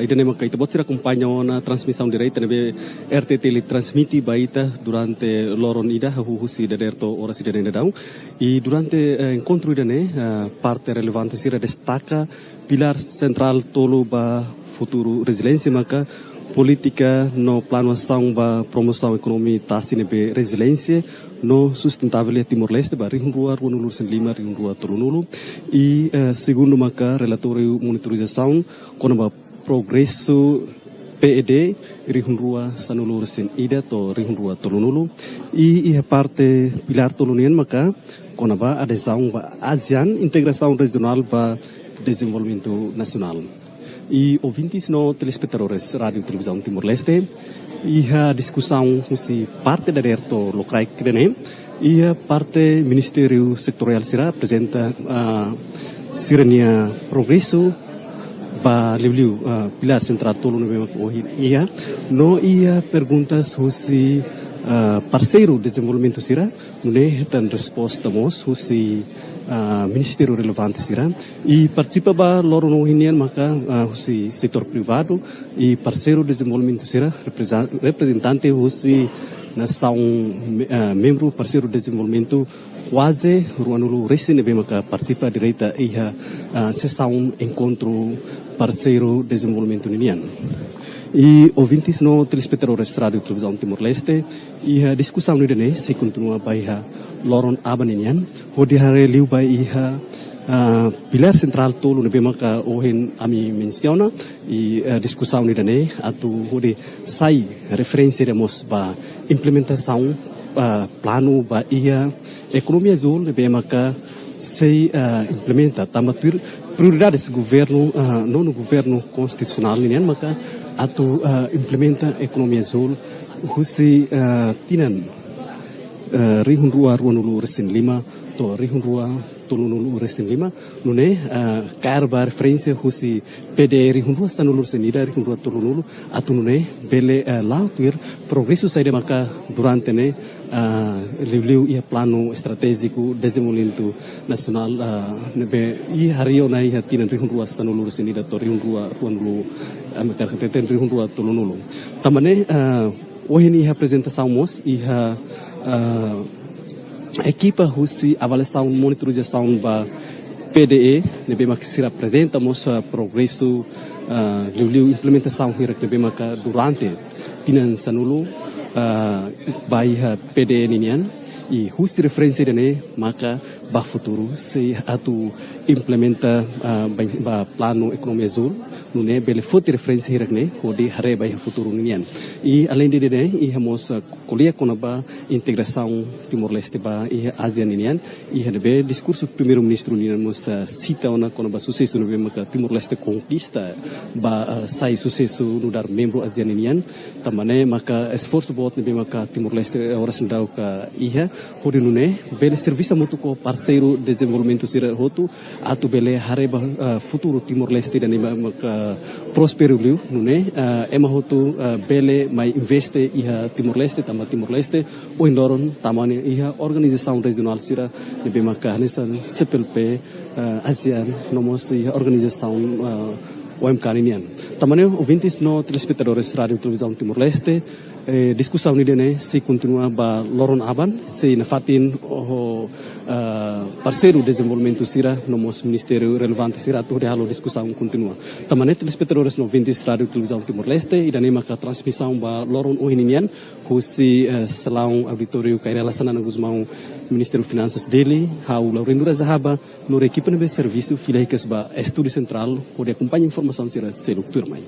ida nema kaita botira acompanham na transmissão direta nebe RTTL transmite baita durante loron ida husi daderto ora sida nedau e durante encontro ida ne parte relevante sira destaca pilar central tolo ba futuro resiliência maka política no plano ação ba promoção economia tasi nebe resiliência no sustentável Timor-Leste ba rihunrua ruanulur senlima rihunrua torunulu e segundo maka relatório monitorização kono ba progresso PED rihunrua sanulur sen ida to rihunrua torunulu e parte pilar tolunian maka kono ba adesão ba ASEAN Integrasaun regional ba desenvolvimento nacional e ouvintes no telespectadores Rádio e Televisão Timor-Leste e a discussão se parte da RTTL local e a parte Ministério Setorial será apresenta sirania progresso ba liu pilar central tolo no ia no ia perguntas se Parseiru Dezenvolvimentu será não tan resposta mos se Ministério relevante será e participa ba loro no hinian maka se setor privado e Parseiru Dezenvolvimentu será representante se nação membro Parseiru Dezenvolvimentu quase ruanulu recente maka participa direita e sessão Enkontru Parseiru Dezenvolvimentu nian e ouvintes no telespectadores Rádio e Televisão Timor-Leste e a discussão no dene se continua baia loron abaninian hodi hare liu baia pilar central tolo nebe maka ohen ami menciona e a discussão no dene atu hodi sai referência demos ba implementação plano baia Ekonomia Azul nebe maka se implementa tambah prioridades governo não no governo constitucional ini maka atau implementa ekonomi Azul husi tinan rihun rua ruanulu resin 5 to rihun rua tulunulu resin 5 nune karba referência husi PD rihun rua stanulu resin ida rihun rua tulunulu atau nune bele lautir progresso saída maka durante ne liu ia plano estratégico desenvolvimento nacional nebe i hario na ia tinan rihun rua stanulu resin ida to rihun rua ruanulu amekar teten rihun rua tulunulu tamane hoje ni apresentação mos iha equipa husi avaliação monitorização ba PDE nebe mak sira apresentamos progresso liu implementação hirak nebe mak durante tinan sanulu ba iha PDE ninian e husi referência dene maka ba futuro se atu implementa ba plano ekonomi Azul nune bele foto referência hirakne hodi hare ba futuro ninian e além de dene e hemos kuliah com ba Integrasaun Timor-Leste ba e ASEAN ninian e hebe discurso primeiro-ministro ninian mos cita ona com ba sucesso nebe maka Timor-Leste conquista ba sai sucesso no dar membro ASEAN ninian tamane maka esforço bot nebe maka Timor-Leste ora sendau ka iha hodi nune bele serviço mutuo Parseiru Dezenvolvimentu sira hotu atu bele hareba futuro Timor-Leste dan maka prospero liu nune ema hotu bele mai investe iha Timor-Leste tama Timor-Leste o indoron tamane iha organização regional sira nebe maka nessa Tldpm ASEAN nomos iha organização OMK ninian tamane ouvintes no telespectadores rádio televisão Timor-Leste discussão ni dene se continua ba loron aban se nafatin Parseiru Dezenvolvimentu sira nomos ministério relevante sira tu halo discussão continua tamane telespectadores no 20 rádio televisão Timor-Leste e dane maka transmissão ba loron ohinian husi salão auditório kairela sana guzmão Ministério Finanças dele hau laurendura zahaba no equipe de serviço filaikas ba estúdio central pode acompanhar informação sira seluktur mai